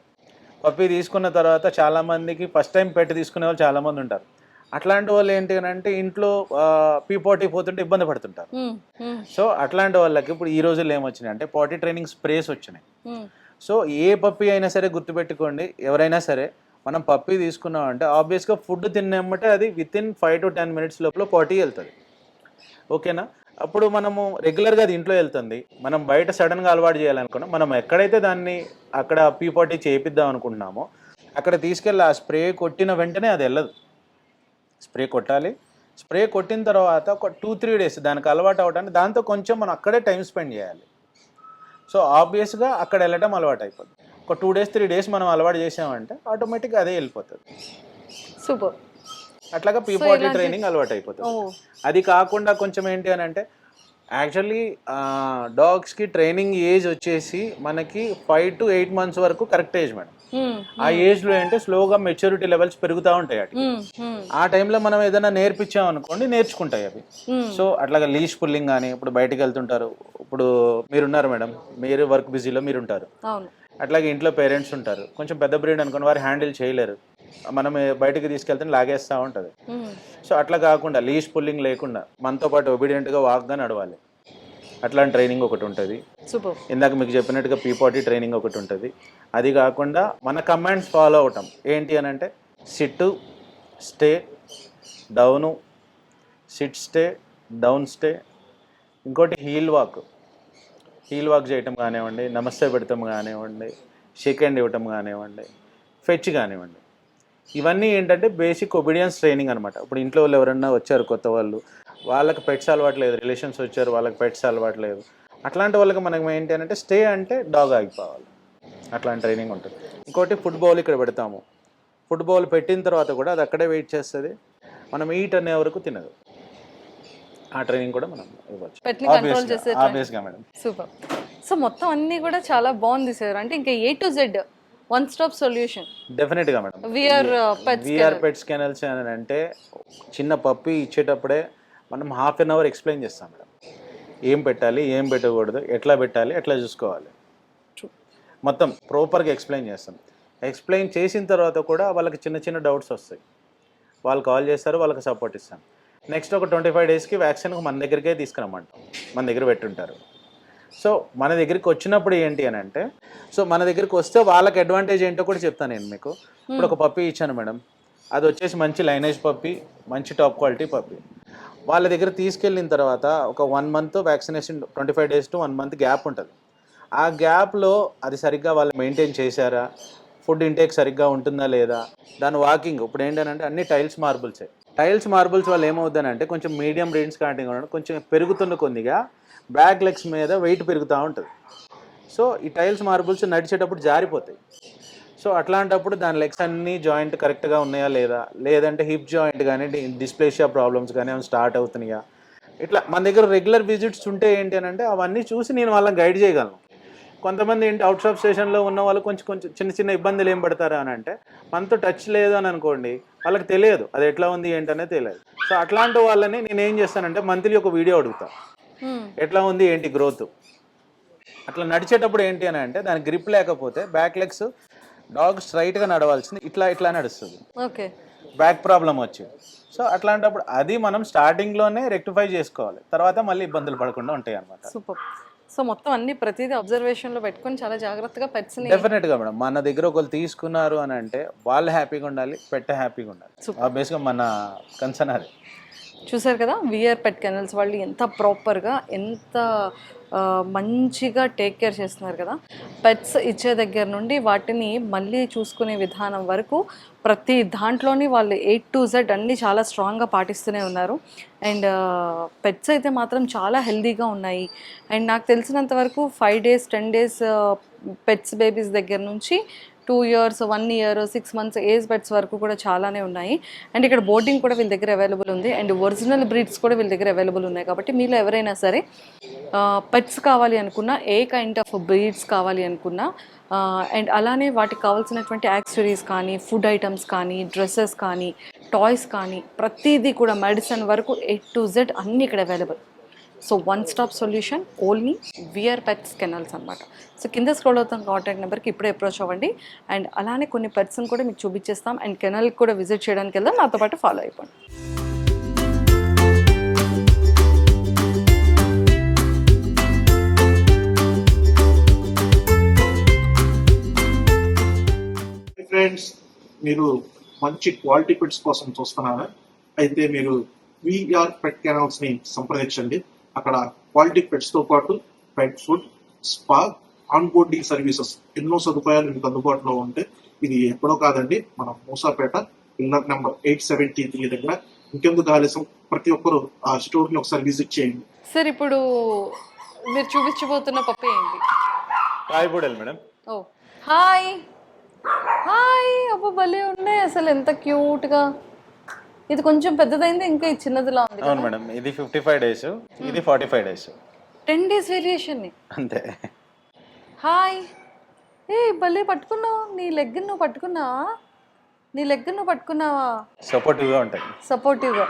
పప్పి తీసుకున్న తర్వాత చాలామందికి ఫస్ట్ టైం పెట్టి తీసుకునే వాళ్ళు చాలామంది ఉంటారు. అట్లాంటి వాళ్ళు ఏంటి అని అంటే ఇంట్లో పీపాటీ పోతుంటే ఇబ్బంది పడుతుంటారు. సో అట్లాంటి వాళ్ళకి ఇప్పుడు ఈ రోజుల్లో ఏమొచ్చినాయి అంటే పాటీ ట్రైనింగ్ స్ప్రేస్ వచ్చినాయి. సో ఏ పప్పి అయినా సరే గుర్తుపెట్టుకోండి, ఎవరైనా సరే మనం పప్పి తీసుకున్నాం అంటే ఆబ్వియస్గా ఫుడ్ తిన్నమ్మటే అది వితిన్ 5 to 10 minutes లోపల పాటీ వెళ్తుంది. ఓకేనా? అప్పుడు మనము రెగ్యులర్గా అది ఇంట్లో వెళ్తుంది, మనం బయట సడన్గా అలవాటు చేయాలనుకున్నాం, మనం ఎక్కడైతే దాన్ని అక్కడ పీపాటీ చేపిద్దాం అనుకుంటున్నామో అక్కడ తీసుకెళ్ళి ఆ స్ప్రే కొట్టిన వెంటనే అది వెళ్ళదు. స్ప్రే కొట్టాలి, స్ప్రే కొట్టిన తర్వాత ఒక 2-3 days దానికి అలవాటు అవ్వడానికి, దాంతో కొంచెం మనం అక్కడే టైం స్పెండ్ చేయాలి. సో ఆబ్వియస్గా అక్కడ వెళ్ళటం అలవాటు అయిపోతుంది. ఒక 2 days 3 days మనం అలవాటు చేసామంటే ఆటోమేటిక్గా అదే వెళ్ళిపోతుంది. సూపర్. అట్లాగా పీపాటీ ట్రైనింగ్ అలవాటు అయిపోతుంది. అది కాకుండా కొంచెం ఏంటి అని అంటే యాక్చువల్లీ డాగ్స్కి ట్రైనింగ్ ఏజ్ వచ్చేసి మనకి 5 to 8 months వరకు కరెక్ట్ ఏజ్ మేడం. ఆ ఏజ్లో ఏంటంటే స్లోగా మెచ్యూరిటీ లెవెల్స్ పెరుగుతూ ఉంటాయి అటు. ఆ టైంలో మనం ఏదైనా నేర్పించాం అనుకోండి నేర్చుకుంటాయి అవి. సో అట్లాగా లీష్ పుల్లింగ్ కానీ, ఇప్పుడు బయటికి వెళ్తుంటారు, ఇప్పుడు మీరున్నారు మేడం, మీరు వర్క్ బిజీలో మీరు ఉంటారు, అట్లాగే ఇంట్లో పేరెంట్స్ ఉంటారు, కొంచెం పెద్ద బ్రీడ్ అనుకోండి వారు హ్యాండిల్ చేయలేరు, మనం బయటకు తీసుకెళ్తే లాగేస్తూ ఉంటుంది. సో అట్లా కాకుండా లీష్ పుల్లింగ్ లేకుండా మనతో పాటు ఒబీడియంట్గా వాక్గా నడవాలి, అట్లాంటి ట్రైనింగ్ ఒకటి ఉంటుంది. ఇందాక మీకు చెప్పినట్టుగా పీపాటీ ట్రైనింగ్ ఒకటి ఉంటుంది. అది కాకుండా మన కమాండ్స్ ఫాలో అవటం ఏంటి అని అంటే SIT, stay, down, SIT stay, down stay, ఇంకోటి హీల్ వాక్ చేయటం కానివ్వండి, నమస్తే పెడతాం కానివ్వండి, షేక్ హ్యాండ్ ఇవ్వటం కానివ్వండి, ఫెచ్ కానివ్వండి, ఇవన్నీ ఏంటంటే బేసిక్ ఒబీడియన్స్ ట్రైనింగ్ అనమాట. ఇప్పుడు ఇంట్లో వాళ్ళు ఎవరన్నా వచ్చారు కొత్త వాళ్ళు, వాళ్ళకి పెట్స్ అలవాట్లేదు, రిలేషన్స్ వచ్చారు వాళ్ళకి పెట్స్ అలవాట్లేదు, అట్లాంటి వాళ్ళకి మనకి ఏంటి అంటే స్టే అంటే డాగ్ ఆగిపోవాలి, అట్లాంటి ట్రైనింగ్ ఉంటుంది. ఇంకోటి ఫుట్బాల్ ఇక్కడ పెడతాము, ఫుట్బాల్ పెట్టిన తర్వాత కూడా అది అక్కడే వెయిట్ చేస్తుంది, మనం ఈట్ అనే వరకు తినదు, ఆ ట్రైనింగ్ కూడా మనం ఇవ్వచ్చు ఆబ్వియస్గా మేడం. సూపర్. సో మొత్తం అన్ని కూడా చాలా బాగుంది సార్, అంటే ఇంకా A to Z one stop solution. డెఫినెట్గా మేడం. విఆర్ పెట్స్ కెనల్స్ అని అంటే చిన్న పప్పి ఇచ్చేటప్పుడే మనం 1/2 hour ఎక్స్ప్లెయిన్ చేస్తాం మేడం, ఏం పెట్టాలి ఏం పెట్టకూడదు, ఎట్లా పెట్టాలి ఎట్లా చూసుకోవాలి, మొత్తం ప్రాపర్గా ఎక్స్ప్లెయిన్ చేస్తాం. ఎక్స్ప్లెయిన్ చేసిన తర్వాత కూడా వాళ్ళకి చిన్న చిన్న డౌట్స్ వస్తాయి, వాళ్ళు కాల్ చేస్తారు, వాళ్ళకి సపోర్ట్ ఇస్తాం. నెక్స్ట్ ఒక 25 daysకి వ్యాక్సిన్కి మన దగ్గరికే తీసుకురమ్మంటాం, మన దగ్గర పెట్టుంటారు. సో మన దగ్గరికి వచ్చినప్పుడు ఏంటి అని అంటే, సో మన దగ్గరికి వస్తే వాళ్ళకి అడ్వాంటేజ్ ఏంటో కూడా చెప్తాను నేను మీకు. ఇప్పుడు ఒక పప్పి ఇచ్చాను మేడం, అది వచ్చేసి మంచి లైనేజ్ పప్పి, మంచి టాప్ క్వాలిటీ పప్పి. వాళ్ళ దగ్గర తీసుకెళ్ళిన తర్వాత ఒక 1 month vaccination, 25 days to 1 month gap ఉంటుంది. ఆ గ్యాప్లో అది సరిగ్గా వాళ్ళు మెయింటైన్ చేశారా, ఫుడ్ ఇంటేక్ సరిగ్గా ఉంటుందా లేదా, దాని వాకింగ్, ఇప్పుడు ఏంటంటే అన్ని టైల్స్ మార్బుల్స్ వల్ల ఏమవుతుందంటే కొంచెం మీడియం రేంజ్ స్టార్టింగ్ ఉండడం, కొంచెం పెరుగుతున్న కొద్దిగా బ్యాక్ లెగ్స్ మీద వెయిట్ పెరుగుతూ ఉంటుంది. సో ఈ టైల్స్ మార్బుల్స్ నడిచేటప్పుడు జారిపోతాయి. సో అట్లాంటప్పుడు దాని లెగ్స్ అన్నీ జాయింట్ కరెక్ట్గా ఉన్నాయా లేదా, లేదంటే హిప్ జాయింట్ కానీ డిస్ప్లేషియా ప్రాబ్లమ్స్ కానీ ఏమైనా స్టార్ట్ అవుతున్నాయా, ఇట్లా మన దగ్గర రెగ్యులర్ విజిట్స్ ఉంటే ఏంటి అని అంటే అవన్నీ చూసి నేను వాళ్ళని గైడ్ చేయగలను. కొంతమంది ఏంటి అవుట్ ఆఫ్ స్టేషన్లో ఉన్న వాళ్ళు కొంచెం చిన్న ఇబ్బందులు ఏం పడతారా అని అంటే మనతో టచ్ లేదు అని అనుకోండి, వాళ్ళకి తెలియదు అది ఎట్లా ఉంది ఏంటనే తెలియదు. సో అట్లాంటి వాళ్ళని నేను ఏం చేస్తానంటే మంత్లీ ఒక వీడియో అడుగుతా, ఎట్లా ఉంది ఏంటి గ్రోత్. అట్లా నడిచేటప్పుడు ఏంటి అని అంటే దానికి గ్రిప్ లేకపోతే బ్యాక్ లెగ్స్ డాగ్ స్ట్రైట్గా నడవాల్సింది ఇట్లా నడుస్తుంది, బ్యాక్ ప్రాబ్లం వచ్చి. సో అట్లాంటప్పుడు అది మనం స్టార్టింగ్లోనే రెక్టిఫై చేసుకోవాలి, తర్వాత మళ్ళీ ఇబ్బందులు పడకుండా ఉంటాయి అన్నమాట. సూపర్. సో మొత్తం అన్ని ప్రతిదీ అబ్జర్వేషన్ లో పెట్టుకొని చాలా జాగ్రత్తగా పెట్స్ ని డెఫినెట్ గా మేడం, మన దగ్గర ఒకరు తీసుకున్నారు అని అంటే వాళ్ళు హ్యాపీగా ఉండాలి, హ్యాపీగా ఉండాలి. ఆబ్వియస్గా మన కన్సర్న్ అది. చూసారు కదా విఆర్ పెట్ కెనల్స్ వాళ్ళు ఎంత ప్రాపర్గా ఎంత మంచిగా టేక్ కేర్ చేస్తున్నారు కదా. పెట్స్ ఇచ్చే దగ్గర నుండి వాటిని మళ్ళీ చూసుకునే విధానం వరకు ప్రతి దాంట్లోని వాళ్ళు A to Z అన్నీ చాలా స్ట్రాంగ్గా పాటిస్తూనే ఉన్నారు. అండ్ పెట్స్ అయితే మాత్రం చాలా హెల్దీగా ఉన్నాయి. అండ్ నాకు తెలిసినంత వరకు 5 days 10 days పెట్స్ బేబీస్ దగ్గర నుంచి 2 years 1 year 6 months age pets వరకు కూడా చాలానే ఉన్నాయి. అండ్ ఇక్కడ బోర్డింగ్ కూడా వీళ్ళ దగ్గర అవైలబుల్ ఉంది. అండ్ ఒరిజినల్ బ్రీడ్స్ కూడా వీళ్ళ దగ్గర అవైలబుల్ ఉన్నాయి. కాబట్టి మీలో ఎవరైనా సరే పెట్స్ కావాలి అనుకున్నా, ఏ కైండ్ ఆఫ్ బ్రీడ్స్ కావాలి అనుకున్నా, అండ్ అలానే వాటికి కావాల్సినటువంటి యాక్సెసరీస్ కానీ, ఫుడ్ ఐటమ్స్ కానీ, డ్రెస్సెస్ కానీ, టాయ్స్ కానీ, ప్రతిదీ కూడా మెడిసిన్ వరకు A to Z అన్నీ ఇక్కడ available. So one stop solution only VR pets kennels అనమాట. సో కింద స్క్రోల్ అవుతున్న కాంటాక్ట్ నెంబర్కి ఇప్పుడే అప్రోచ్ అవ్వండి. అండ్ అలానే కొన్ని పెట్స్ని కూడా మీకు చూపించేస్తాం. అండ్ కెనల్కి కూడా విజిట్ చేయడానికి వెళ్దాం. నాతో పాటు ఫాలో అయిపోండి. ఫ్రెండ్స్, మీరు మంచి క్వాలిటీ పెట్స్ కోసం చూస్తున్నారా? అయితే మీరు విఆర్ పెట్ కెనల్స్ ని సంప్రదించండి. అక్కడ క్వాలిటీ పెట్స్ తో పాటు పెట్ food, spa, on boarding services ఎన్నో సదుపాయాలు మీకు అందుబాటులో ఉంటాయి. ఇది ఎక్కడో కాదండి, మన మూసాపేట పిల్లర్ నెంబర్ 873 దగ్గర. ఇంకెందుకు ఆలస్యం, ప్రతి ఒక్కరు ఆ స్టోర్ ని ఒకసారి విజిట్ చేయండి. సార్ ఇప్పుడు మీరు చూపించబోతున్న పప్పి ఏంటి? Toy poodle madam. ఓ హాయ్ హాయ్, అబ్బో భలే ఉన్నాయి అసలు, ఎంత క్యూట్గా. ఇది కొంచెం పెద్దదైంది, ఇంకా ఇది చిన్నదిలా ఉంది. అవును మేడం, ఇది 55 days, ఇది 45 days. 10 days వేరియేషన్ అంతే. హాయ్, ఏ భలే పట్టుకున్నావు. నీ లెగ్ నువ్వు పట్టుకున్నావా? సపోర్టివ్గా ఉంటాయి, సపోర్టివ్గా.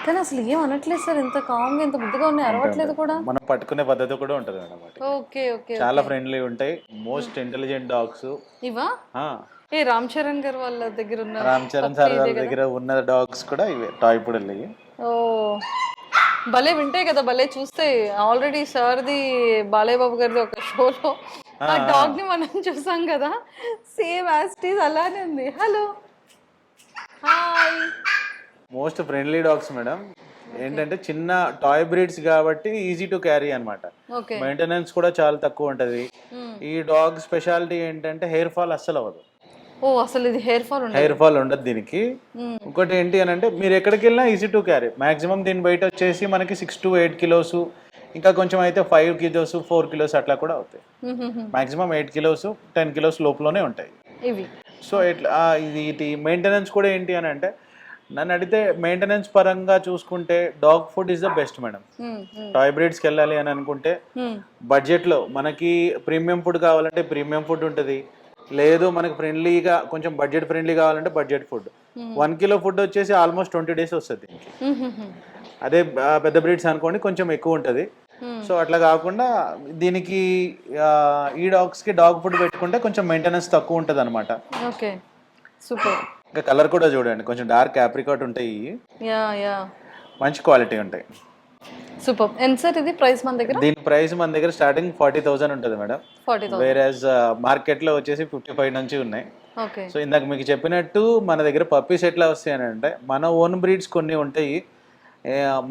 కానీ అసలు ఏం అనట్లేదు సార్, ఎంత కామ్గా ఎంత బుద్ధిగా ఉన్నాయి, అరవట్లేదు కూడా. మనం పట్టుకునే పద్ధతి కూడా ఉంటుంది మేడం. ఓకే ఓకే, చాలా ఫ్రెండ్లీ ఉంటాయి, మోస్ట్ ఇంటెలిజెంట్ డాగ్స్. ఇవా? ఏ రామ్ చరణ్ గారు వాళ్ళ దగ్గర ఉన్న, రామ్ చరణ్ సార్ వాళ్ళ దగ్గర ఉన్న డాగ్స్ కూడా ఇవే టాయ్ పుడెల్. ఓ భలే వింటాయి కదా, భలే చూస్తాయి. ఆల్రెడీ సార్ది బాలయ్య బాబు గారిది ఒక షోలో ఆ డాగ్ ని మనం చూసాం కదా, సేమ్ యాజ్ ఇట్ ఈజ్ అలానే ఉంది. Hello hi. Most friendly dogs madam. ఏంటంటే చిన్న టాయ్ బ్రీడ్స్ కాబట్టి ఈజీ టు క్యారీ అనమాట. మెయింటెనెన్స్ కూడా చాలా తక్కువ ఉంటది. ఈ డాగ్ స్పెషాలిటీ ఏంటంటే హెయిర్ ఫాల్ అస్సలు అవ్వదు. ఓ అసలు ఇది హెయిర్ ఫాల్ ఉండదు దీనికి. ఇంకోటి ఏంటి అని అంటే మీరు ఎక్కడికి వెళ్ళినా ఈజీ టు క్యారీ. మాక్సిమం దీని బయట వచ్చేసి మనకి 6 to 8 kilos, ఇంకా కొంచెం అయితే 5 kilos 4 kilos అట్లా కూడా అవుతాయి. మాక్సిమం 8 kilos 10 kilos లోపలనే ఉంటాయి ఇవి. సో ఇట్లా ఇది మెయింటెనెన్స్ కూడా ఏంటి అని అంటే, నన్ను అడిగితే మెయింటెనెన్స్ పరంగా చూసుకుంటే dog food is the best madam. Toy బ్రీడ్స్కి వెళ్ళాలి అని అనుకుంటే బడ్జెట్లో మనకి ప్రీమియం ఫుడ్ కావాలంటే ప్రీమియం ఫుడ్ ఉంటుంది, లేదు మనకి ఫ్రెండ్లీగా కొంచెం బడ్జెట్ ఫ్రెండ్లీ కావాలంటే బడ్జెట్ ఫుడ్. 1 kilo ఫుడ్ వచ్చేసి ఆల్మోస్ట్ 20 days వస్తుంది దీనికి. అదే పెద్ద బ్రీడ్స్ అనుకోండి కొంచెం ఎక్కువ ఉంటుంది. సో అట్లా కాకుండా దీనికి ఈ డాగ్స్కి డాగ్ ఫుడ్ పెట్టుకుంటే కొంచెం మెయింటెనెన్స్ తక్కువ ఉంటుంది అనమాట. Okay super. ఇంకా కలర్ కూడా చూడండి, కొంచెం డార్క్ ఆప్రికాట్ ఉంటాయి, మంచి క్వాలిటీ ఉంటాయి. సూపర్. ఎంత సార్ ఇది ప్రైస్ మన దగ్గర? దీని ప్రైస్ మన దగ్గర స్టార్టింగ్ 40,000 ఉంటుంది మేడం. 40,000. వేరేజ్ మార్కెట్ లో వచ్చేసి 55 నుంచి ఉన్నాయి. ఓకే. సో ఇందాక మీకు చెప్పినట్టు మన దగ్గర పప్పీస్ ఎట్లా వస్తాయి అని అంటే, మన ఓన్ బ్రీడ్స్ కొన్ని ఉంటాయి.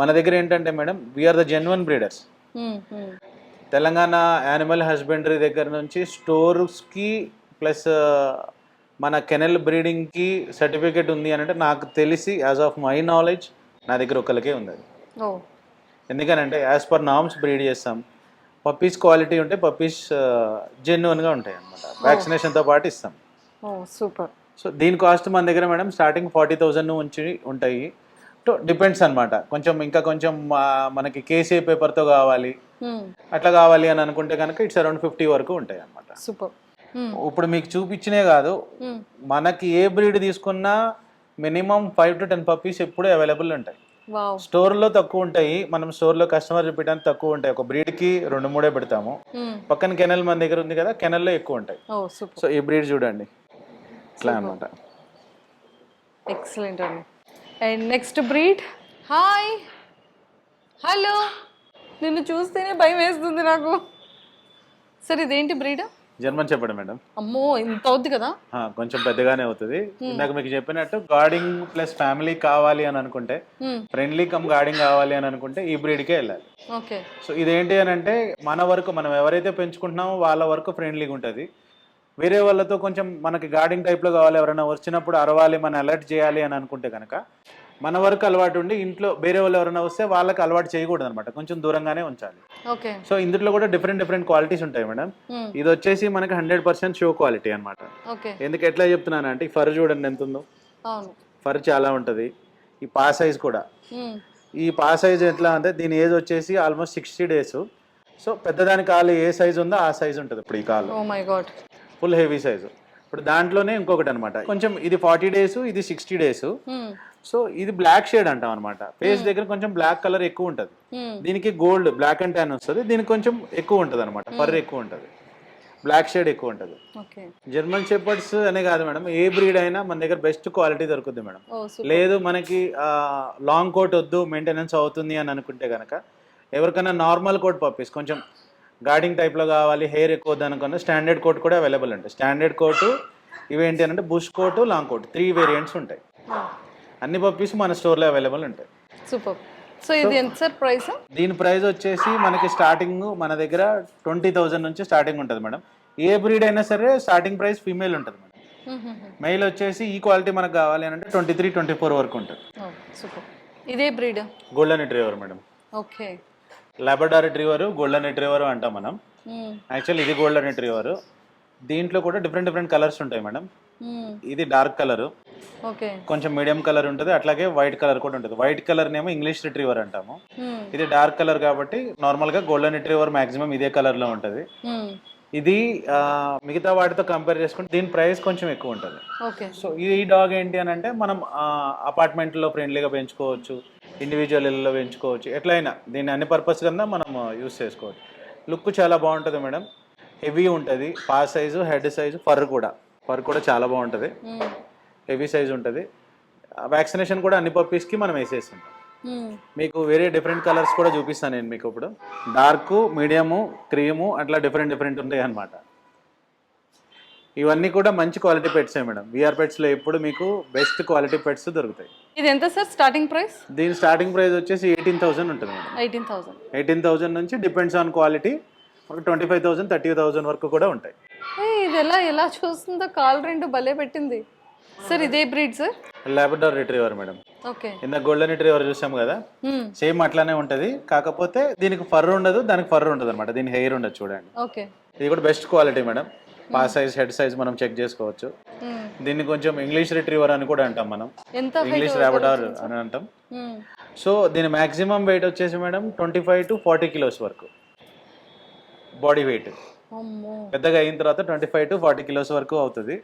మన దగ్గర ఏంటంటే madam, we are the genuine breeders. Telangana animal husbandry దగ్గర నుంచి స్టోర్స్కి ప్లస్ మన కెనల్ బ్రీడింగ్కి సర్టిఫికేట్ ఉంది అని అంటే, నాకు తెలిసి యాజ్ ఆఫ్ మై నాలెడ్జ్ నా దగ్గర ఒకరికే ఉంది అది. ఎందుకనంటే యాజ్ పర్ నామ్స్ బ్రీడ్ చేస్తాం. పప్పీస్ క్వాలిటీ ఉంటే పప్పీస్ జెన్యున్గా ఉంటాయి అనమాట. వ్యాక్సినేషన్తో పాటు ఇస్తాం. సూపర్. సో దీని కాస్ట్ మన దగ్గర మేడం స్టార్టింగ్ 40,000 నుంచి ఉంటాయి. డిపెండ్స్ అనమాట. కొంచెం ఇంకా కొంచెం మనకి కేసీఐ పేపర్తో కావాలి అట్లా కావాలి అని అనుకుంటే కనుక ఇట్స్ అరౌండ్ 50 వరకు ఉంటాయి అనమాట. సూపర్. ఇప్పుడు మీకు చూపించినే కాదు, మనకి ఏ బ్రీడ్ తీసుకున్నా మినిమం 5 to 10 పప్పీస్ ఎప్పుడు అవైలబుల్ ఉంటాయి. స్టోర్లో తక్కువ ఉంటాయి, మనం స్టోర్లో కస్టమర్ రిపీట్ తక్కువ ఉంటాయి. ఒక బ్రీడ్కి 2-3 పెడతాము. పక్కన కెనల్ మన దగ్గర ఉంది కదా, కెనల్లో ఎక్కువ ఉంటాయి. సో ఈ బ్రీడ్ చూడండి ఇట్లా అనమాట. ఎక్సలెంట్ అండి. And next breed. Hi hello, నిన్ను చూస్తేనే భయం వేస్తుంది నాకు. సార్ ఇదేంటి బ్రీడ్? జర్మన్ చెప్పండి మేడం. అమ్మో ఇంత అవుద్ది కదా. కొంచెం పెద్దగానే అవుతుంది. ఇందాక మీకు చెప్పినట్టు గార్డింగ్ ప్లస్ ఫ్యామిలీ కావాలి అని అనుకుంటే, ఫ్రెండ్లీ కమ్ గార్డింగ్ కావాలి అని అనుకుంటే ఈ బ్రీడ్కే వెళ్ళాలి. ఓకే. సో ఇదేంటి అని అంటే మన వరకు మనం ఎవరైతే పెంచుకుంటున్నామో వాళ్ళ వరకు ఫ్రెండ్లీగా ఉంటుంది. వేరే వాళ్ళతో కొంచెం మనకి గార్డింగ్ టైప్లో కావాలి, ఎవరైనా వచ్చినప్పుడు అరవాలి, మనం అలర్ట్ చేయాలి అని అనుకుంటే కనుక మన వరకు అలవాటు ఉండి ఇంట్లో వేరే వాళ్ళు ఎవరైనా వస్తే వాళ్ళకి అలవాటు చేయకూడదు అనమాట, కొంచెం దూరంగానే ఉంచాలి. ఓకే. సో ఇందులో కూడా డిఫరెంట్ క్వాలిటీస్ ఉంటాయి మేడం. ఇది వచ్చేసి మనకి 100% షో క్వాలిటీ అనమాట. ఎందుకు ఎట్లా చెప్తున్నాను అంటే ఈ ఫర్ చూడండి ఎంత ఉందో. ఫర్ చాలా ఉంటుంది. ఈ పా సైజ్ కూడా, ఈ పా సైజ్ ఎట్లా అంటే దీని ఏజ్ వచ్చేసి ఆల్మోస్ట్ 60 days. సో పెద్దదాని కాలు ఏ సైజ్ ఉందో ఆ సైజ్ ఉంటుంది. ఇప్పుడు ఈ కాలు ఫుల్ హెవీ సైజు. ఇప్పుడు దాంట్లోనే ఇంకొకటి అనమాట, కొంచెం ఇది 40 days, ఇది 60 days. సో ఇది బ్లాక్ షేడ్ అంటాం అనమాట. ఫేస్ దగ్గర కొంచెం బ్లాక్ కలర్ ఎక్కువ ఉంటుంది, దీనికి గోల్డ్ బ్లాక్ అండ్ ట్యాన్ వస్తుంది, దీనికి కొంచెం ఎక్కువ ఉంటుంది అనమాట, ఫర్ ఎక్కువ ఉంటుంది, బ్లాక్ షేడ్ ఎక్కువ ఉంటుంది. జర్మన్ షెపర్డ్స్ అనే కాదు మేడం, ఏ బ్రీడ్ అయినా మన దగ్గర బెస్ట్ క్వాలిటీ దొరుకుతుంది మేడం. లేదు మనకి లాంగ్ కోట్ వద్దు, మెయింటెనెన్స్ అవుతుంది అని అనుకుంటే కనుక ఎవరికైనా నార్మల్ కోట్ పప్పీస్ కొంచెం గార్డింగ్ టైప్లో కావాలి, హెయిర్ ఎక్కువ వద్దు అనుకున్న స్టాండర్డ్ కోట్ కూడా అవైలబుల్ ఉంటాయి. స్టాండర్డ్ కోటు ఇవేంటి అంటే bush coat, long coat, 3 variants ఉంటాయి. అన్ని పప్పీస్ మన స్టోర్లో అవైలబుల్ ఉంటాయి. సూపర్. సో ఇది ఎంత సార్ ప్రైస్? దీని ప్రైస్ వచ్చేసి మనకి స్టార్టింగ్ మన దగ్గర 20,000 నుంచి స్టార్టింగ్ ఉంటుంది మేడం. ఏ బ్రీడ్ అయినా సరే స్టార్టింగ్ ప్రైస్ ఫీమేల్ ఉంటుంది మేడం. మెయిల్ వచ్చేసి ఈ క్వాలిటీ మనకు కావాలి అని అంటే 23-24 వరకు ఉంటుంది. సూపర్. ఇదే breed golden retriever madam. Okay. Labrador retriever, golden retriever అంటాం మనం. యాక్చువల్లీ ఇది గోల్డెన్ రిట్రీవర్. దీంట్లో కూడా డిఫరెంట్ కలర్స్ ఉంటాయి మేడం. ఇది డార్క్ కలర్, కొంచెం మీడియం కలర్ ఉంటుంది, అట్లాగే వైట్ కలర్ కూడా ఉంటుంది. వైట్ కలర్ నేమో ఇంగ్లీష్ రిట్రీవర్ అంటాము. ఇది డార్క్ కలర్ కాబట్టి నార్మల్ గా గోల్డెన్ రిట్రీవర్ మాక్సిమం ఇదే కలర్ లో ఉంటుంది. ఇది మిగతా వాటితో కంపేర్ చేసుకుంటే దీని ప్రైస్ కొంచెం ఎక్కువ ఉంటుంది. సో ఈ డాగ్ ఏంటి అని అంటే మనం అపార్ట్మెంట్ లో ఫ్రెండ్లీగా పెంచుకోవచ్చు, ఇండివిజువల్ ఇళ్ళలో పెంచుకోవచ్చు, ఎట్లయినా దీన్ని అన్ని పర్పస్ కింద మనం యూస్ చేసుకోవచ్చు. లుక్ చాలా బాగుంటుంది మేడం, హెవీ ఉంటుంది, పా సైజు, హెడ్ సైజు, ఫర్ కూడా చాలా బాగుంటుంది, హెవీ సైజ్ ఉంటుంది. వ్యాక్సినేషన్ కూడా అన్ని పప్పీస్కి మనం వేసేస్తుంటాం. మీకు వేరే డిఫరెంట్ కలర్స్ కూడా చూపిస్తాను నేను మీకు. ఇప్పుడు డార్క్, మీడియము, క్రీము అట్లా డిఫరెంట్ ఉంటాయి అన్నమాట. ఇవన్నీ కూడా మంచి క్వాలిటీ పెట్సే మేడం. విఆర్ పెట్స్లో ఎప్పుడు మీకు బెస్ట్ క్వాలిటీ పెట్స్ దొరుకుతాయి. ఇది ఎంత సార్ స్టార్టింగ్ ప్రైస్? దీని స్టార్టింగ్ ప్రైస్ వచ్చేసి 18,000 ఉంటుంది మేడం. 18,000 నుంచి డిపెండ్స్ ఆన్ క్వాలిటీ 25,000, 30,000 వరకు కూడా ఉంటాయి. ఇది ఎలా చూస్తుందో కాల్ రెండు భలే పెట్టింది సార్. ఇదే breed sir? Labrador retriever madam. Okay. ఇంత గోల్డెన్ రిట్రీవర్ చూసాం కదా, సేమ్ అట్లానే ఉంటది, కాకపోతే దీనికి ఫర్ ఉండదు, దానికి ఫర్ ఉండదు అనమాట. దీని హెయిర్ ఉండదు చూడండి. ఓకే. ఇది కూడా బెస్ట్ క్వాలిటీ మేడం. పా సైజ్, హెడ్ సైజ్ మనం చెక్ చేసుకోవచ్చు. దీన్ని కొంచెం ఇంగ్లీష్ రిట్రీవర్ అని కూడా అంటాం మనం, ఇంగ్లీష్ లాబ్రడార్ అని అంటాం. సో దీని మాక్సిమం వెయిట్ వచ్చేసి మేడం 25 to 40 kilos వరకు బాడీ వెయిట్. పెద్దగా అయిన తర్వాత 25 to 40 kilos వరకు అవుతుంది.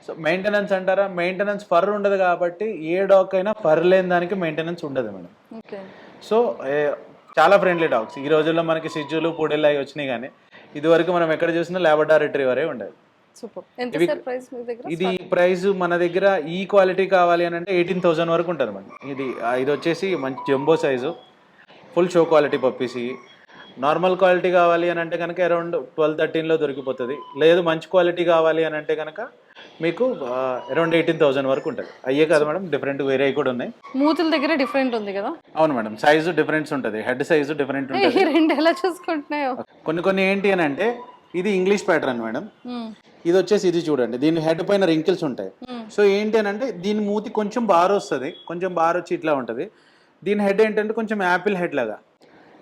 సో మెయింటెనెన్స్ అంటారా, మెయింటెనెన్స్ ఫర్ ఉండదు కాబట్టి ఏ డాగ్ అయినా ఫర్ లేని దానికి మెయింటెనెన్స్ ఉండదు మేడం. సో చాలా ఫ్రెండ్లీ డాగ్స్. ఈ రోజుల్లో మనకి సిజ్జులు, పూడెళ్ళు అవి వచ్చినాయి, కానీ ఇది వరకు మనం ఎక్కడ చూసినా లాబ్రడార్ రిట్రీవరే ఉండేది. ఇది ప్రైస్ మన దగ్గర ఈ క్వాలిటీ కావాలి అని అంటే 18,000 వరకు ఉంటుంది మేడం. ఇది వచ్చేసి మంచి jumbo size, full show quality puppies. Normal quality కావాలి అని అంటే కనుక అరౌండ్ 12-13లో దొరికిపోతుంది. లేదు మంచి క్వాలిటీ కావాలి అని అంటే కనుక మీకు అరౌండ్ 18,000 వరకు ఉంటుంది. అయ్యే కదా మేడం, డిఫరెంట్ వేరే కూడా ఉన్నాయి. మూతుల దగ్గర డిఫరెంట్ ఉంది కదా? అవును మేడం, సైజు డిఫరెన్స్ ఉంటుంది, హెడ్ సైజు డిఫరెంట్ ఉంటుంది. ఎలా చూసుకుంటున్నాయో కొన్ని ఏంటి అని అంటే ఇది ఇంగ్లీష్ ప్యాటర్న్ మేడం. ఇది వచ్చేసి ఇది చూడండి, దీని హెడ్ పైన రింకిల్స్ ఉంటాయి. సో ఏంటి అని అంటే దీని మూతి కొంచెం బార్ వస్తుంది, కొంచెం బార్ వచ్చి ఇట్లా ఉంటుంది. దీని హెడ్ ఏంటంటే కొంచెం యాపిల్ హెడ్ లాగా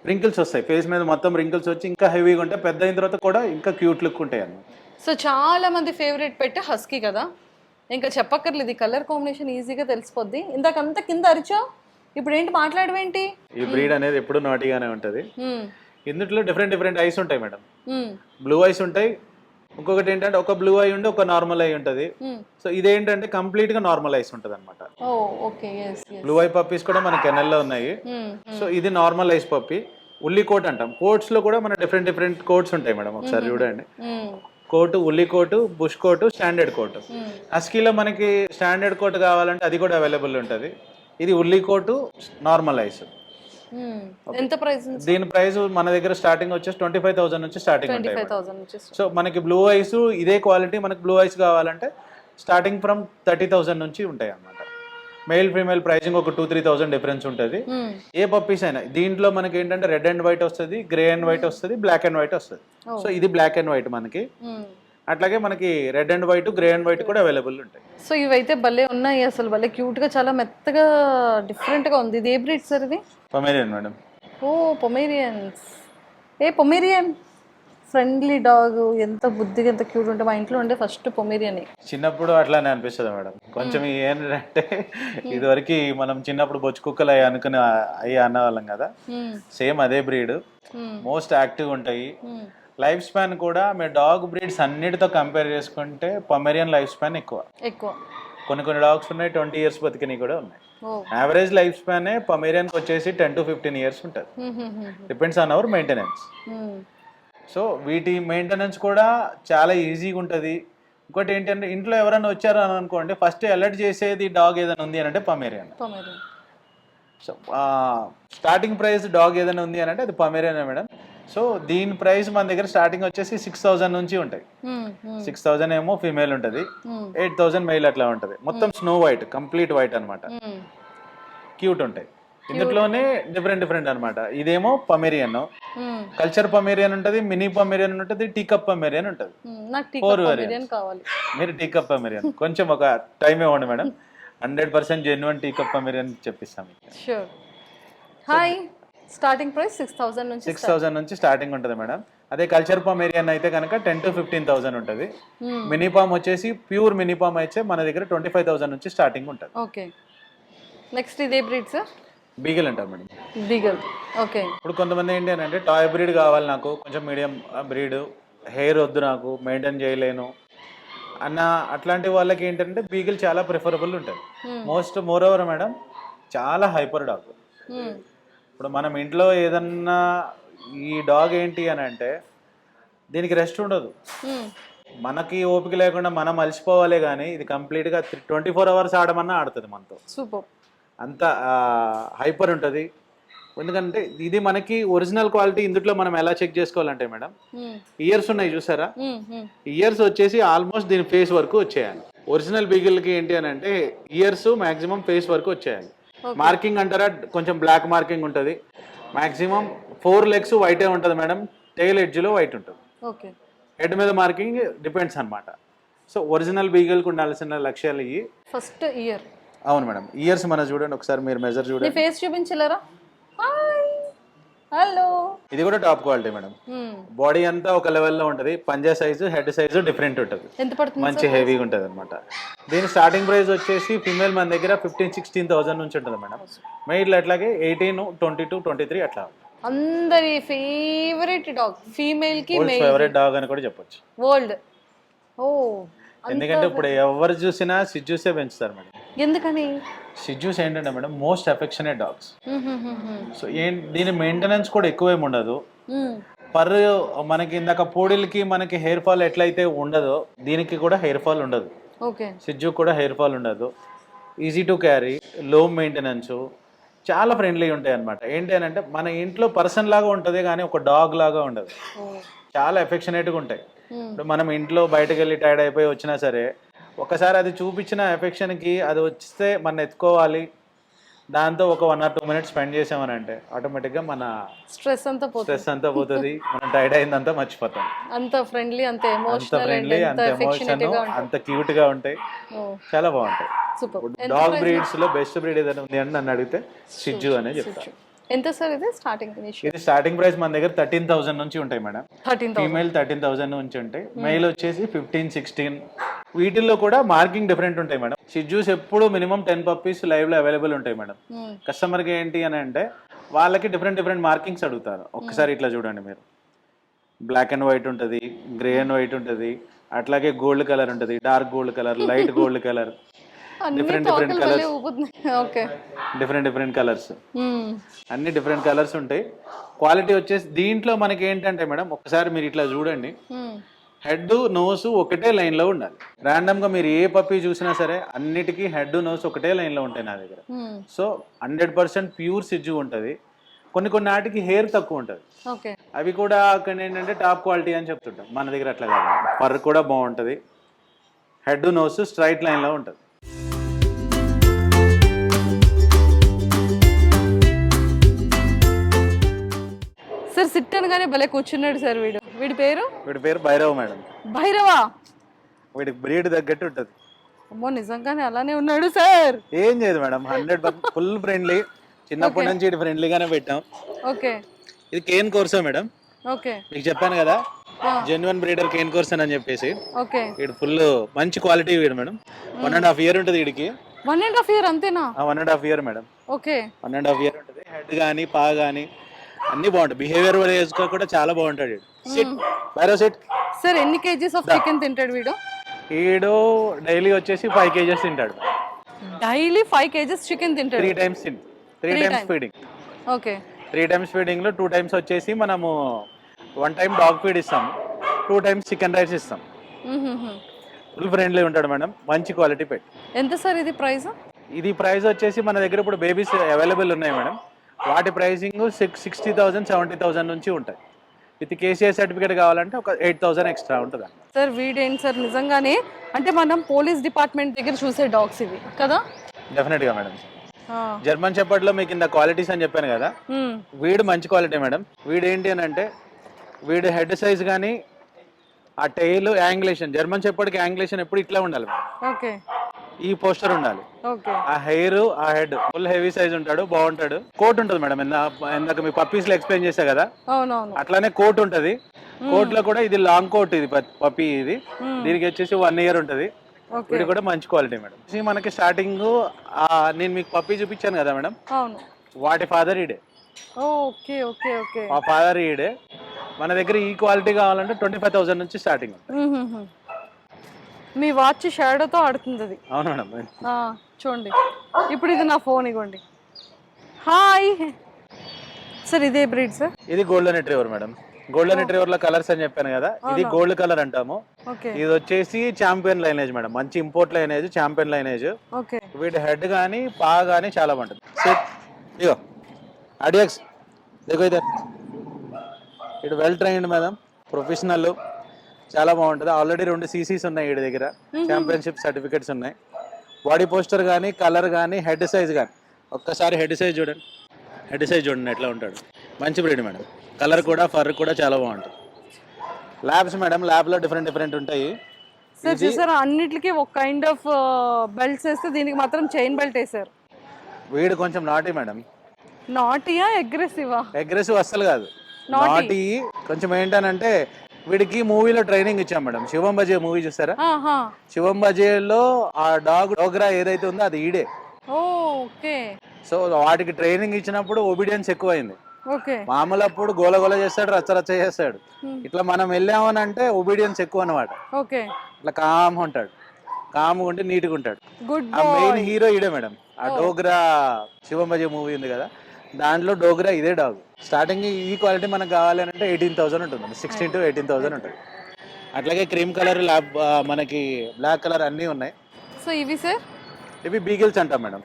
రింకిల్స్ వస్తాయి, ఫేస్ మీద మొత్తం రింకిల్స్ వచ్చి ఇంకా హెవీగా ఉంటాయి. పెద్ద అయిన తర్వాత కూడా ఇంకా క్యూట్ లుక్ ఉంటాయి అన్నమాట. సో చాలా మంది ఫేవరెట్ పెట్టి హస్కీ కదా, ఇంకా చెప్పక్కర్లేదు, కలర్ కాంబినేషన్ ఈజీగా తెలిసిపోద్ది. ఇందాకంతా కింద అరిచా, ఇప్పుడు ఏంటి మాట్లాడవేంటి? ఈ బ్రీడ్ అనేది ఎప్పుడు నాటిగానే ఉంటుంది. ఇందులో డిఫరెంట్ ఐస్ ఉంటాయి మేడం. బ్లూ ఐస్ ఉంటాయి, ఇంకొకటి ఏంటంటే ఒక బ్లూ ఐ ఉండి ఒక నార్మల్ ఐ ఉంటుంది. సో ఇదేంటంటే కంప్లీట్ గా నార్మల్ ఐస్ ఉంటుంది అనమాట. బ్లూ ఐ పప్పీస్ కూడా మన కెనల్లో ఉన్నాయి. సో ఇది నార్మల్ ఐస్ పప్పీ, ఉల్లి కోట్ అంటాం. కోట్స్ లో కూడా మన డిఫరెంట్ కోట్స్ ఉంటాయి మేడం. ఒకసారి చూడండి, coat, woolly coat, plush coat, standard coat. హస్కీలో మనకి స్టాండర్డ్ కోట్ కావాలంటే అది కూడా అవైలబుల్ ఉంటుంది. ఇది ఉల్లి కోటు, నార్మల్ ఐస్. ఎంత ప్రైస్? దీని ప్రైస్ మన దగ్గర స్టార్టింగ్ వచ్చేసి 25,000 నుంచి స్టార్టింగ్ ఉంటాయి. 25,000 నుంచి. సో మనకి బ్లూ ఐస్ ఇదే క్వాలిటీ మనకి బ్లూ ఐస్ కావాలంటే స్టార్టింగ్ ఫ్రమ్ 30,000 నుంచి ఉంటాయి అన్నమాట. మేల్ ఫీమేల్ ప్రైసింగ్ ఒక 2-3,000 డిఫరెన్స్ ఉంటుంది. ఏ పప్పీస్ అయినా దీంట్లో మనకి ఏంటంటే రెడ్ అండ్ వైట్ వస్తుంది, గ్రే అండ్ వైట్ వస్తుంది, బ్లాక్ అండ్ వైట్ వస్తుంది. సో ఇది బ్లాక్ అండ్ వైట్ మనకి. అట్లాగే మనకి red and white, grey and white కూడా అవైలబుల్ ఉంటాయి. సో ఇవైతే భలే ఉన్నాయి, అసలు భలే క్యూట్ గా, చాలా మెత్తగా డిఫరెంట్ గా ఉంది. ఇది ఏ బ్రీడ్ సార్ ఇది? Pomeranian madam. ఓ పొమేరియన్స్. పొమేరియన్ ఫ్రెండ్లీ డాగ్, ఎంత బుద్ధిగా ఎంత క్యూట్ ఉంటే. మా ఇంట్లో ఉండే ఫస్ట్ పొమేరియన్. చిన్నప్పుడు అట్లానే అనిపిస్తుంది మేడం. కొంచెం ఏంటంటే ఇదివరకు మనం చిన్నప్పుడు బొచ్చు కుక్కలు అయ్యి అన్నవాళ్ళం కదా, సేమ్ అదే బ్రీడ్. మోస్ట్ యాక్టివ్ ఉంటాయి. లైఫ్ స్పాన్ కూడా మీరు డాగ్ బ్రీడ్స్ అన్నిటితో కంపేర్ చేసుకుంటే పొమేరియన్ లైఫ్ స్పాన్ ఎక్కువ. కొన్ని డాగ్స్ ఉన్నాయి 20 years బతికినవి కూడా ఉన్నాయి. యావరేజ్ లైఫ్ స్పాన్ పొమేరియన్కి వచ్చేసి 10 to 15 years ఉంటుంది. Depends on hour maintenance. So వీటి మెయింటెనెన్స్ కూడా చాలా ఈజీగా ఉంటుంది. ఇంకోటి ఏంటంటే ఇంట్లో ఎవరైనా వచ్చారు అని అనుకోండి, ఫస్ట్ అలర్ట్ చేసేది డాగ్ ఏదైనా ఉంది అని అంటే Pomeranian. So starting price dog ఏదైనా ఉంది అని అంటే అది పొమేరియన్ మేడం. సో దీని ప్రైస్ మన దగ్గర స్టార్టింగ్ వచ్చేసి 6,000 నుంచి ఉంటాయి. 6,000 ఏమో ఫీమేల్ ఉంటుంది, 8,000 మెయిల్ అట్లా ఉంటుంది. మొత్తం స్నో వైట్, కంప్లీట్ వైట్ అనమాట. క్యూట్ ఉంటాయి. ఇందులోనే డిఫరెంట్ అనమాట. ఇదేమో పొమేరియన్, కల్చర్ పొమేరియన్ ఉంటుంది, మినీ పొమేరియన్ ఉంటుంది, టీ కప్ పొమేరియన్ ఉంటుంది. 4 వేరియంట్స్. మీరు టీ కప్ పొమేరియన్ కొంచెం ఒక టైం ఇవ్వండి madam, 100% genuine teacup Pomeranian చెప్పిస్తాం. హాయ్, స్టార్టింగ్ ప్రైస్ 6,000 నుంచి స్టార్టింగ్ ఉంటుంది మేడం. అదే కల్చర్ పొమేరియన్ అయితే కనుక 10 to 15,000 ఉంటుంది. మినీపామ్ వచ్చేసి ప్యూర్ మినీపామ్ అయితే మన దగ్గర 25,000 నుంచి స్టార్టింగ్ ఉంటుంది. ఓకే, నెక్స్ట్ ఇదే బ్రీడ్ సార్? బీగల్ అంటారు మేడం. బీగల్. ఓకే. ఇప్పుడు కొంతమంది ఏంటి అని అంటే టాయ్ బ్రీడ్ కావాలి నాకు, కొంచెం మీడియం బ్రీడ్, హెయిర్ వద్దు నాకు, మెయింటైన్ చేయలేను అన్న అట్లాంటి వాళ్ళకి ఏంటంటే బీగల్ చాలా ప్రిఫరబుల్ ఉంటుంది. మోర్ ఓవర్ మేడం చాలా హైపర్ డాగ్. ఇప్పుడు మనం ఇంట్లో ఏదన్నా ఈ డాగ్ ఏంటి అని అంటే దీనికి రెస్ట్ ఉండదు. మనకి ఓపిక లేకుండా మనం అలసిపోవాలే కానీ ఇది కంప్లీట్గా 24 hours ఆడమన్నా ఆడుతుంది మనతో. సూపర్. అంత హైపర్ ఉంటుంది. ఎందుకంటే ఇది మనకి ఒరిజినల్ క్వాలిటీ. ఇందులో మనం ఎలా చెక్ చేసుకోవాలంటే మేడం, ఇయర్స్ ఉన్నాయి చూసారా, ఇయర్స్ వచ్చేసి ఆల్మోస్ట్ దీని ఫేస్ వరకు వచ్చేయాలి. ఒరిజినల్ బీగిల్కి ఏంటి అని అంటే ఇయర్స్ మాక్సిమం ఫేస్ వరకు వచ్చేయాలి. మార్కింగ్ అంటారా, కొంచెం బ్లాక్ మార్కింగ్ ఉంటుంది. మాక్సిమం 4 legs వైటే ఉంటుంది మేడం, టెయిల్ ఎడ్జ్లో వైట్ ఉంటుంది. హెడ్ మీద మార్కింగ్ డిపెండ్స్ అనమాట. సో ఒరిజినల్ బీగల్కి ఉండాల్సిన లక్ష్యాలు ఇవి. First year. అవును మేడం, ఇయర్స్ మనం చూడండి ఒకసారి, మీరు మెజర్ చూడండి. ఫేస్ చూపించలేరా? హలో. ఇది కూడా టాప్ క్వాలిటీ మేడం. బాడీ అంతా ఒక లెవెల్లో ఉంటుంది. పంజా సైజు, హెడ్ సైజు డిఫరెంట్ ఉంటుంది. ఎంత పడుతుంది? మంచి హెవీగా ఉంటుంది అనమాట. దీని స్టార్టింగ్ ప్రైస్ వచ్చేసి ఫీమేల్ మన దగ్గర 15-16,000 నుంచి ఉంటుంది మేడం. మెయిల్ అట్లాగే 18, 22, 23 అట్లా. అందరి ఫేవరెట్ డాగ్, ఫీమేల్ కి ఫేవరెట్ డాగ్ అని కూడా చెప్పొచ్చు. వరల్డ్. ఓ, ఎందుకంటే ఇప్పుడు ఎవరు చూసినా సిజ్జూసే పెంచుతారు మేడం. ఎందుకని? సిజ్జూస్ ఏంటంటే madam most affectionate dogs. So దీని మెయింటెనెన్స్ కూడా ఎక్కువేమి ఉండదు. మనకి ఇందాక పోడిల్కి మనకి హెయిర్ ఫాల్ ఎట్లయితే ఉండదో దీనికి కూడా హెయిర్ ఫాల్ ఉండదు. సిజ్జు కూడా హెయిర్ ఫాల్ ఉండదు. ఈజీ టు క్యారీ, లో మెయింటెనెన్స్, చాలా ఫ్రెండ్లీ ఉంటాయి అనమాట. ఏంటి అని అంటే మన ఇంట్లో పర్సన్ లాగా ఉంటుంది కానీ ఒక డాగ్ లాగా ఉండదు. చాలా ఎఫెక్షనేట్గా ఉంటాయి. ఇప్పుడు మనం ఇంట్లో బయటకు వెళ్ళి టైర్డ్ అయిపోయి వచ్చినా సరే ఒకసారి అది చూపించిన ఎఫెక్షన్కి అది వస్తే మన ఎత్తుకోవాలి, దాంతో ఒక 1 or 2 minutes స్పెండ్ చేసామని అంటే ఆటోమేటిక్గా మన స్ట్రెస్ అంతా పోతుంది. మనం టైర్డ్ అయిందంతా మర్చిపోతాం. అంత ఫ్రెండ్లీ, అంత ఎమోషనల్, అంత క్యూట్ గా ఉంటాయి. చాలా బాగుంటాయి. డాగ్ బ్రీడ్స్ లో బెస్ట్ బ్రీడ్ ఏదైనా ఉంది అని నన్ను అడిగితే సిజ్జు అనే చెప్తాను. ఎంత సార్ ఇది స్టార్టింగ్? ఇది స్టార్టింగ్ ప్రైస్ మన దగ్గర 13,000 నుంచి ఉంటాయి మేడం. ఫీమేల్ 13,000 నుంచి ఉంటాయి, మెయిల్ వచ్చేసి 15-16. వీటిల్లో కూడా మార్కింగ్ డిఫరెంట్ ఉంటాయి మేడం. సిజ్జూస్ ఎప్పుడు మినిమం 10 puppies లైవ్ లో అవైలబుల్ ఉంటాయి మేడం. కస్టమర్ కి ఏంటి అని అంటే వాళ్ళకి డిఫరెంట్ మార్కింగ్స్ అడుగుతారు. ఒక్కసారి ఇట్లా చూడండి మీరు, బ్లాక్ అండ్ వైట్ ఉంటుంది, గ్రే అండ్ వైట్ ఉంటుంది, అట్లాగే గోల్డ్ కలర్ ఉంటుంది, dark gold colour, light gold colour, different colours, అన్ని డిఫరెంట్ కలర్స్ ఉంటాయి. క్వాలిటీ వచ్చేసి దీంట్లో మనకి ఏంటంటే మేడం ఒకసారి మీరు ఇట్లా చూడండి, హెడ్ నోస్ ఒకటే లైన్ లో ఉండాలి. ర్యాండమ్ గా మీరు ఏ పప్పీ చూసినా సరే అన్నిటికీ హెడ్ నోస్ ఒకటే లైన్ లో ఉంటాయి నా దగ్గర. సో 100% ప్యూర్ సిజ్జు ఉంటుంది. కొన్ని నాటికి హెయిర్ తక్కువ ఉంటుంది, ఓకే. అవి కూడా అక్కడ ఏంటంటే టాప్ క్వాలిటీ అని చెప్తుంటాం. మన దగ్గర అట్లా కాదు, ఫర్ కూడా బాగుంటుంది, హెడ్ నోస్ స్ట్రైట్ లైన్లో ఉంటుంది. సార్ సిట్ అనగానే భలే కూర్చున్నాడు సార్. వీడి పేరు భైరవ్ మేడం. భైరవా? వీడికి బ్రీడ్ తగ్గట్టు ఉంటుంది. అమ్మో నిజంగానే అలానే ఉన్నాడు సార్. ఏం చేయదు మేడం, 100% ఫుల్ ఫ్రెండ్లీ. చిన్నప్పటి నుంచి ఇటు ఫ్రెండ్లీగానే పెట్టాం. ఓకే. ఇది కేన్ కోర్సా మేడం? ఓకే. మీకు చెప్పాను కదా జెన్యున్ బ్రీడర్ కేన్ కోర్స్ అని చెప్పేసి. ఓకే. వీడు ఫుల్ మంచి క్వాలిటీ వీడు మేడం. 1.5 year ఉంటుంది వీడికి. 1.5 year అంతేనా? 1.5 year మేడం. ఓకే. 1.5 year ఉంటుంది. హెడ్ కానీ పా కానీ అన్ని బాగుంటాయి. బిహేవియర్ కూడా చాలా బాగుంటాడు. SIT Bhairav SIT. సార్ ఎన్ని కేజీస్ ఆఫ్ చికెన్ తింటాడు వీడు? వీడు డైలీ వచ్చేసి 5 kgs తింటాడు. డైలీ 5 kgs చికెన్ తింటాడు? 3 times తింటాడు. 3 times feeding. Okay. 3 times feeding లో 2 times వచ్చేసి మనము 1 time డాగ్ ఫీడ్ ఇస్తాం, 2 times చికెన్ రైస్ ఇస్తాం. ఫుల్ ఫ్రెండ్లీ ఉంటాడు మేడం, మంచి క్వాలిటీ పెట్. ఎంత సార్ ఇది ప్రైస్? ఇది ప్రైస్ వచ్చేసి మన దగ్గర ఇప్పుడు బేబీస్ అవైలబుల్ ఉన్నాయి మేడం. వాటి ప్రైసింగ్ 60,000 70,000 నుంచి ఉంటాయి. విత్ కేసీఐ సర్టిఫికేట్ కావాలంటే ఒక 8,000 ఎక్స్ట్రా ఉంటుంది. సార్ వీడేంటి సార్ నిజంగానే అంటే మనం పోలీస్ డిపార్ట్మెంట్ దగ్గర చూసే డాగ్స్ ఇవి కదా? డెఫినెట్ గా మేడం. జర్మన్ షెపర్డ్ లో మీకు ఇంత క్వాలిటీస్ అని చెప్పాను కదా, వీడు మంచి క్వాలిటీ మేడం. వీడు ఏంటి అని అంటే వీడు హెడ్ సైజ్ కానీ ఆ టైల్ యాంగ్లేషన్, జర్మన్ షెపర్డ్ కి యాంగ్లేషన్ ఎప్పుడు ఇట్లా ఉండాలి మేడం. ఓకే. ఈ పోస్టర్ ఉండాలి. ఓకే. ఆ హెయిర్ ఆ హెడ్ ఫుల్ హెవీ సైజ్ ఉంటాడు, బాగుంటాడు. కోట్ ఉంటుంది మేడం. ఇందాక మీ పప్పీస్ లో ఎక్స్ప్లెయిన్ చేశా కదా, అవునవును అట్లానే కోట్ ఉంటది. కోట్ లో కూడా ఇది లాంగ్ కోట్, ఇది పప్పీ, ఇది దీనికి వచ్చేసి 1 year ఉంటది. ఇది కూడా మంచి క్వాలిటీ మేడం. మనకి స్టార్టింగ్ నేను మీకు పప్పీ చూపించాను కదా మేడం, అవును, వాటి ఫాదర్ ఈడే. Okay okay okay. మా ఫాదర్ ఈడే. మన దగ్గర ఈ క్వాలిటీ కావాలంటే 25,000 నుంచి స్టార్టింగ్. మీ వాచ్ షాడోతో ఆడుతుంది అది. అవును మేడం. చూడండి ఇప్పుడు ఇది నా ఫోన్ ఇవ్వండి. హాయ్ సార్, ఇదే బ్రీడ్ సార్? ఇది golden retriever madam. Golden retriever లో కలర్స్ అని చెప్పాను కదా, ఇది గోల్డ్ కలర్ అంటాము. ఇది వచ్చేసి చాంపియన్ లైనేజ్ మేడం, మంచి ఇంపోర్ట్ లైనేజ్, చాంపియన్ లైనేజ్. వీటి హెడ్ కానీ పా కానీ చాలా బాగుంటుంది. ఇగో అడియక్స్ దిగో ఇదే. ఇటు వెల్ ట్రైన్డ్ మేడం, ప్రొఫెషనల్, చాలా బాగుంటుంది. ఆల్రెడీ 2 CCs ఉన్నాయి వీడి దగ్గర, ఛాంపియన్షిప్ సర్టిఫికెట్స్ ఉన్నాయి. బాడీ పోస్టర్ కానీ కలర్ కానీ హెడ్ సైజ్ కానీ ఒక్కసారి హెడ్ సైజ్ చూడండి. హెడ్ సైజ్ చూడండి ఎట్లా ఉంటాడు. మంచి బ్రీడ్ మేడం. కలర్ కూడా ఫర్ కూడా చాలా బాగుంటుంది. ల్యాబ్స్ మేడం, ల్యాబ్లో డిఫరెంట్ ఉంటాయి. సార్ చూసారా అన్నిటికీ ఒక కైండ్ ఆఫ్ బెల్ట్స్ వేస్తే దీనికి మాత్రం చైన్ బెల్ట్ వేసారు. వీడు కొంచెం నాటీ మేడం. నాటీయా అగ్రెసివా? అగ్రెసివ్ అస్సలు కాదు, నాటీ. కొంచెం ఏంటనంటే వీడికి మూవీలో ట్రైనింగ్ ఇచ్చాం మేడం. శివం బజే మూవీ చూసారా? శివం బజేలో ఆ డాగ్ డోగ్రా ఏదైతే ఉందో అది ఈడే. ఓకే. సో వాటికి ట్రైనింగ్ ఇచ్చినప్పుడు ఒబీడియన్స్ ఎక్కువైంది. ఓకే. మామూలు అప్పుడు గోల చేస్తాడు, రచ్చ చేస్తాడు. ఇట్లా మనం వెళ్ళామని అంటే ఒబీడియన్స్ ఎక్కువ అన్నమాట. ఓకే. ఇట్లా కామ్గా ఉంటాడు, కామ్గా ఉంటే నీట్గా ఉంటాడు. ఆ మెయిన్ హీరో ఈడే మేడం. ఆ డోగ్రా శివం బజే మూవీ ఉంది కదా, దాంట్లో డోగ్రా ఇదే డాగ్. స్టార్టింగ్ ఈ క్వాలిటీ మనకు కావాలి అంటే 18,000 ఉంటుంది, 16 to 18,000 ఉంటుంది. అట్లాగే క్రీమ్ కలర్, మనకి బ్లాక్ కలర్ అన్నీ ఉన్నాయి. సో ఇవి సార్? ఇవి బీగిల్స్ అంటాం మేడం.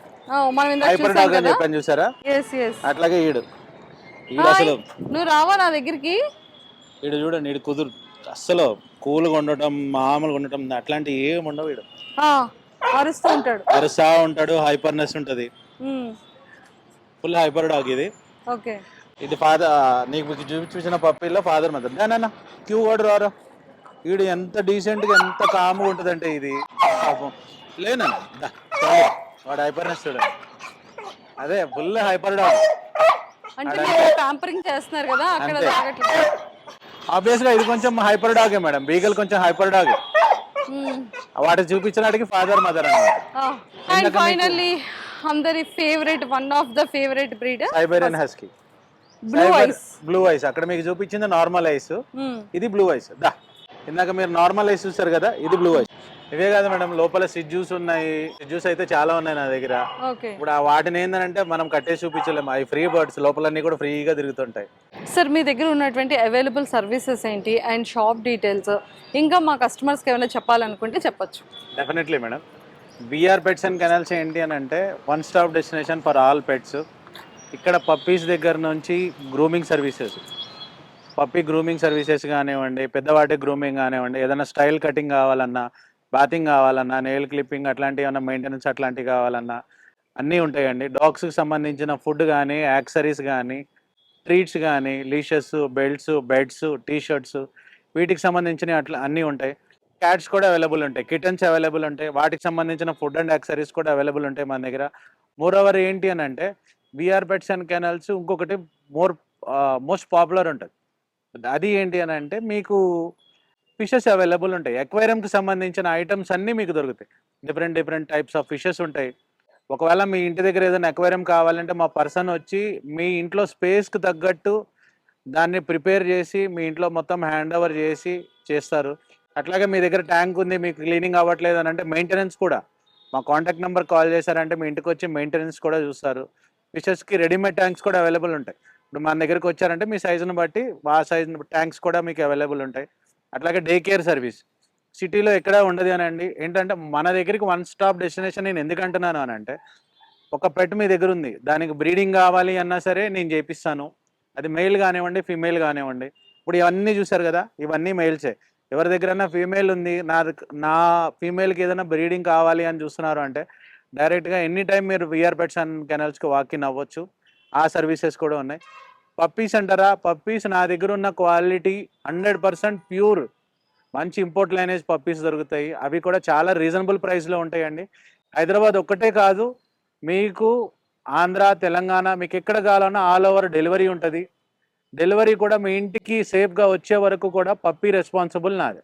హైపర్ డాగ్ అని చెప్పాను చూసారా, అట్లాగే ఈడు అసలు నువ్వు రావా నా దగ్గరికి? ఈడు చూడండి, ఈడు కుదురు అస్సలు కూల్గా ఉండటం, మామూలుగా ఉండటం అట్లాంటివి ఏమి ఉండవు. ఈడు అరుస్తా ఉంటాడు, హైపర్నెస్ ఉంటుంది. ఫుల్ హైపర్ డాగ్ ఇది. ఇది ఫాదర్, నీకు చూసిన పప్పీలో ఫాదర్ మదర్. నా క్యూ వాడు రారా. వీడు ఎంత డీసెంట్ గా ఎంత కామ్గా ఉంటుంది అంటే ఇది పాపం లేనా. వాడు హైపర్నెస్ చూడండి, అదే ఫుల్ హైపర్ డాగ్. ఆబ్వియస్ గా ఇది కొంచెం హైపర్ డాగే మేడం. బీగల్ కొంచెం హైపర్ డాగే. వాటి చూపించడానికి ఫాదర్ మదర్ అన్నమాట. ఫైనల్లీ అందరి favourite, one of the favourite breed Siberian husky. Blue ice. అక్కడ మీకు చూపించింది నార్మల్ ఐస్, ఇది బ్లూ ఐస్. ఇందాక మీరు నార్మల్ ఐస్ చూసారు కదా, ఇది బ్లూ ఐస్. ఇవే కాదు మేడం, లోపల సిజ్యూస్ ఉన్నాయి. సిజ్యూస్ అయితే చాలా ఉన్నాయి నా దగ్గర. ఇప్పుడు వాటిని ఏంటంటే మనం కట్టేసి చూపించలేము, అవి ఫ్రీ బర్డ్స్, లోపలన్నీ కూడా ఫ్రీగా తిరుగుతుంటాయి. సార్ మీ దగ్గర ఉన్నటువంటి అవైలబుల్ సర్వీసెస్ ఏంటి అండ్ షాప్ డీటెయిల్స్, ఇంకా మా కస్టమర్స్కి ఏమైనా చెప్పాలనుకుంటే చెప్పొచ్చు. Definitely madam. VR pets and kennels ఏంటి అని అంటే one stop destination for all pets. ఇక్కడ పప్పీస్ దగ్గర నుంచి grooming services, puppy grooming services కానివ్వండి, పెద్దవాటి గ్రూమింగ్ కానివ్వండి, ఏదైనా స్టైల్ కటింగ్ కావాలన్నా, బాతింగ్ కావాలన్నా, నెయిల్ క్లిప్పింగ్ అట్లాంటివి ఏమైనా మెయింటెనెన్స్ అట్లాంటివి కావాలన్నా అన్నీ ఉంటాయండి. డాగ్స్కి సంబంధించిన ఫుడ్ కానీ, యాక్సరీస్ కానీ, ట్రీట్స్ కానీ, leashes, belts, beds, T shirts, వీటికి సంబంధించిన అట్లా అన్నీ ఉంటాయి. క్యాట్స్ కూడా అవైలబుల్ ఉంటాయి, కిటన్స్ అవైలబుల్ ఉంటాయి, వాటికి సంబంధించిన ఫుడ్ అండ్ యాక్సరీస్ కూడా అవైలబుల్ ఉంటాయి మన దగ్గర. మోరోవర్ ఏంటి అని అంటే విఆర్ పెట్స్ అండ్ కెనల్స్ ఇంకొకటి మోస్ట్ పాపులర్ ఉంటుంది. అది ఏంటి అని అంటే మీకు ఫిషెస్ అవైలబుల్ ఉంటాయి. ఎక్వేరియంకి సంబంధించిన ఐటమ్స్ అన్నీ మీకు దొరుకుతాయి. డిఫరెంట్ టైప్స్ ఆఫ్ ఫిషెస్ ఉంటాయి. ఒకవేళ మీ ఇంటి దగ్గర ఏదైనా ఎక్వేరియం కావాలంటే మా పర్సన్ వచ్చి మీ ఇంట్లో స్పేస్కి తగ్గట్టు దాన్ని ప్రిపేర్ చేసి మీ ఇంట్లో మొత్తం హ్యాండ్ ఓవర్ చేసి చేస్తారు. అట్లాగే మీ దగ్గర ట్యాంక్ ఉంది, మీకు క్లీనింగ్ అవ్వట్లేదు అని అంటే మెయింటెనెన్స్ కూడా మా కాంటాక్ట్ నెంబర్ కాల్ చేశారంటే మీ ఇంటికి వచ్చి మెయింటెనెన్స్ కూడా చూస్తారు. ఫిషెస్కి రెడీమేడ్ ట్యాంక్స్ కూడా అవైలబుల్ ఉంటాయి. ఇప్పుడు మన దగ్గరికి వచ్చారంటే మీ సైజుని బట్టి ఆ సైజు ట్యాంక్స్ కూడా మీకు అవైలబుల్ ఉంటాయి. అట్లాగే డే కేర్ సర్వీస్ సిటీలో ఎక్కడ ఉండదు అని అండి. ఏంటంటే మన దగ్గరికి వన్ స్టాప్ డెస్టినేషన్ నేను ఎందుకు అంటున్నాను అని అంటే, ఒక పెట్ మీ దగ్గర ఉంది, దానికి బ్రీడింగ్ కావాలి అన్నా సరే నేను చేపిస్తాను. అది మెయిల్ కానివ్వండి, ఫీమేల్ కానివ్వండి. ఇప్పుడు ఇవన్నీ చూసారు కదా, ఇవన్నీ మెయిల్సే. ఎవరి దగ్గరైనా ఫీమేల్ ఉంది, నా ఫీమేల్కి ఏదైనా బ్రీడింగ్ కావాలి అని చూస్తున్నారు అంటే డైరెక్ట్గా ఎనీ టైం మీరు విఆర్ పెట్స్ అండ్ కెనల్స్కి వాకిన్ అవ్వచ్చు. ఆ సర్వీసెస్ కూడా ఉన్నాయి. పప్పీస్ అంటారా, పప్పీస్ నా దగ్గర ఉన్న క్వాలిటీ 100% ప్యూర్ మంచి ఇంపోర్ట్ లైనేజ్ పప్పీస్ దొరుకుతాయి. అవి కూడా చాలా రీజనబుల్ ప్రైస్లో ఉంటాయండి. హైదరాబాద్ ఒక్కటే కాదు, మీకు ఆంధ్ర, తెలంగాణ, మీకు ఎక్కడ కావాలన్నా ఆల్ ఓవర్ డెలివరీ ఉంటుంది. డెలివరీ కూడా మీ ఇంటికి సేఫ్గా వచ్చే వరకు కూడా పప్పీ రెస్పాన్సిబుల్ నాది.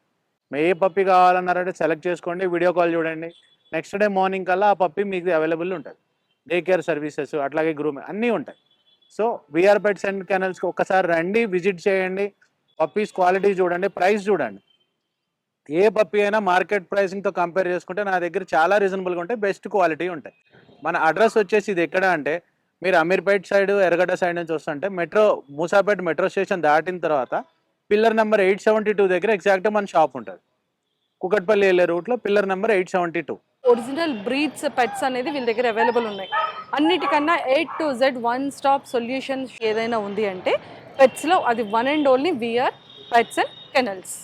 మీ ఏ పప్పీ కావాలన్నారంటే సెలెక్ట్ చేసుకోండి, వీడియో కాల్ చూడండి, నెక్స్ట్ డే మార్నింగ్ కల్లా ఆ పప్పీ మీకు అవైలబుల్ ఉంటుంది. డే కేర్ సర్వీసెస్ అట్లాగే గ్రూమింగ్ అన్నీ ఉంటాయి. సో విఆర్ పెట్స్ అండ్ కెనల్స్కి ఒక్కసారి రండి, విజిట్ చేయండి, పప్పీస్ క్వాలిటీ చూడండి, ప్రైస్ చూడండి. ఏ పప్పీ అయినా మార్కెట్ ప్రైసింగ్తో కంపేర్ చేసుకుంటే నా దగ్గర చాలా రీజనబుల్గా ఉంటాయి, బెస్ట్ క్వాలిటీ ఉంటాయి. మన అడ్రస్ వచ్చేసి ఇది ఎక్కడ అంటే, మీరు అమీర్పేట్ సైడ్, ఎర్రగడ్డ సైడ్ నుంచి వస్తుంటే మూసాపేట మెట్రో స్టేషన్ దాటిన తర్వాత పిల్లర్ నెంబర్ 872 దగ్గర ఎగ్జాక్ట్గా మన షాప్ ఉంటుంది. కుకట్పల్లి వెళ్ళే రూట్లో pillar number 872. Original breeds pets అనేది వీళ్ళ దగ్గర అవైలబుల్ ఉన్నాయి. అన్నిటికన్నా A to Z one stop solution ఏదైనా ఉంది అంటే పెట్స్లో అది one and only VR pets and kennels.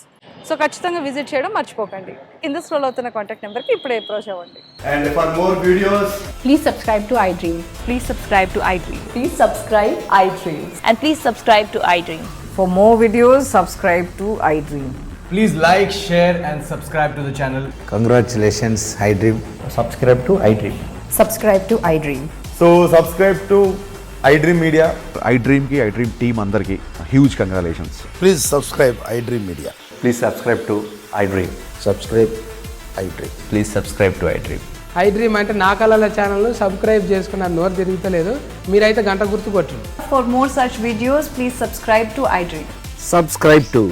So ఖచ్చితంగా విజిట్ చేయడం మర్చిపోకండి. కింద స్క్రోల్ అవుతున్న కాంటాక్ట్ నెంబర్కి ఇప్పుడే అప్రోచ్ అవ్వండి. And for more videos, Please subscribe to iDream. Please subscribe to iDream. Please subscribe iDream. And please subscribe to iDream. For more videos, subscribe to iDream. please like, share, and subscribe to the channel. Congratulations, iDream. Subscribe to iDream. Subscribe to iDream. So subscribe to iDream Media. iDream ki iDream team andarki huge congratulations. Please subscribe iDream Media. Please subscribe to iDream. Subscribe iDream. Please subscribe to iDream. iDream అంటే నా కళల channel subscribe చేసుకున్న నోరు తిరుగుతలేదు, మీరైతే గంట గుర్తు కొట్టండి. For more such videos, please subscribe to iDream. Subscribe to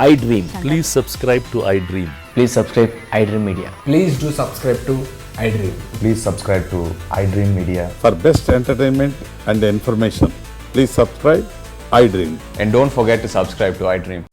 iDream. Please subscribe to iDream. Please subscribe iDream Media. Please do subscribe to iDream. Please subscribe to iDream Media. For best entertainment and information, please subscribe iDream. And don't forget to subscribe to iDream.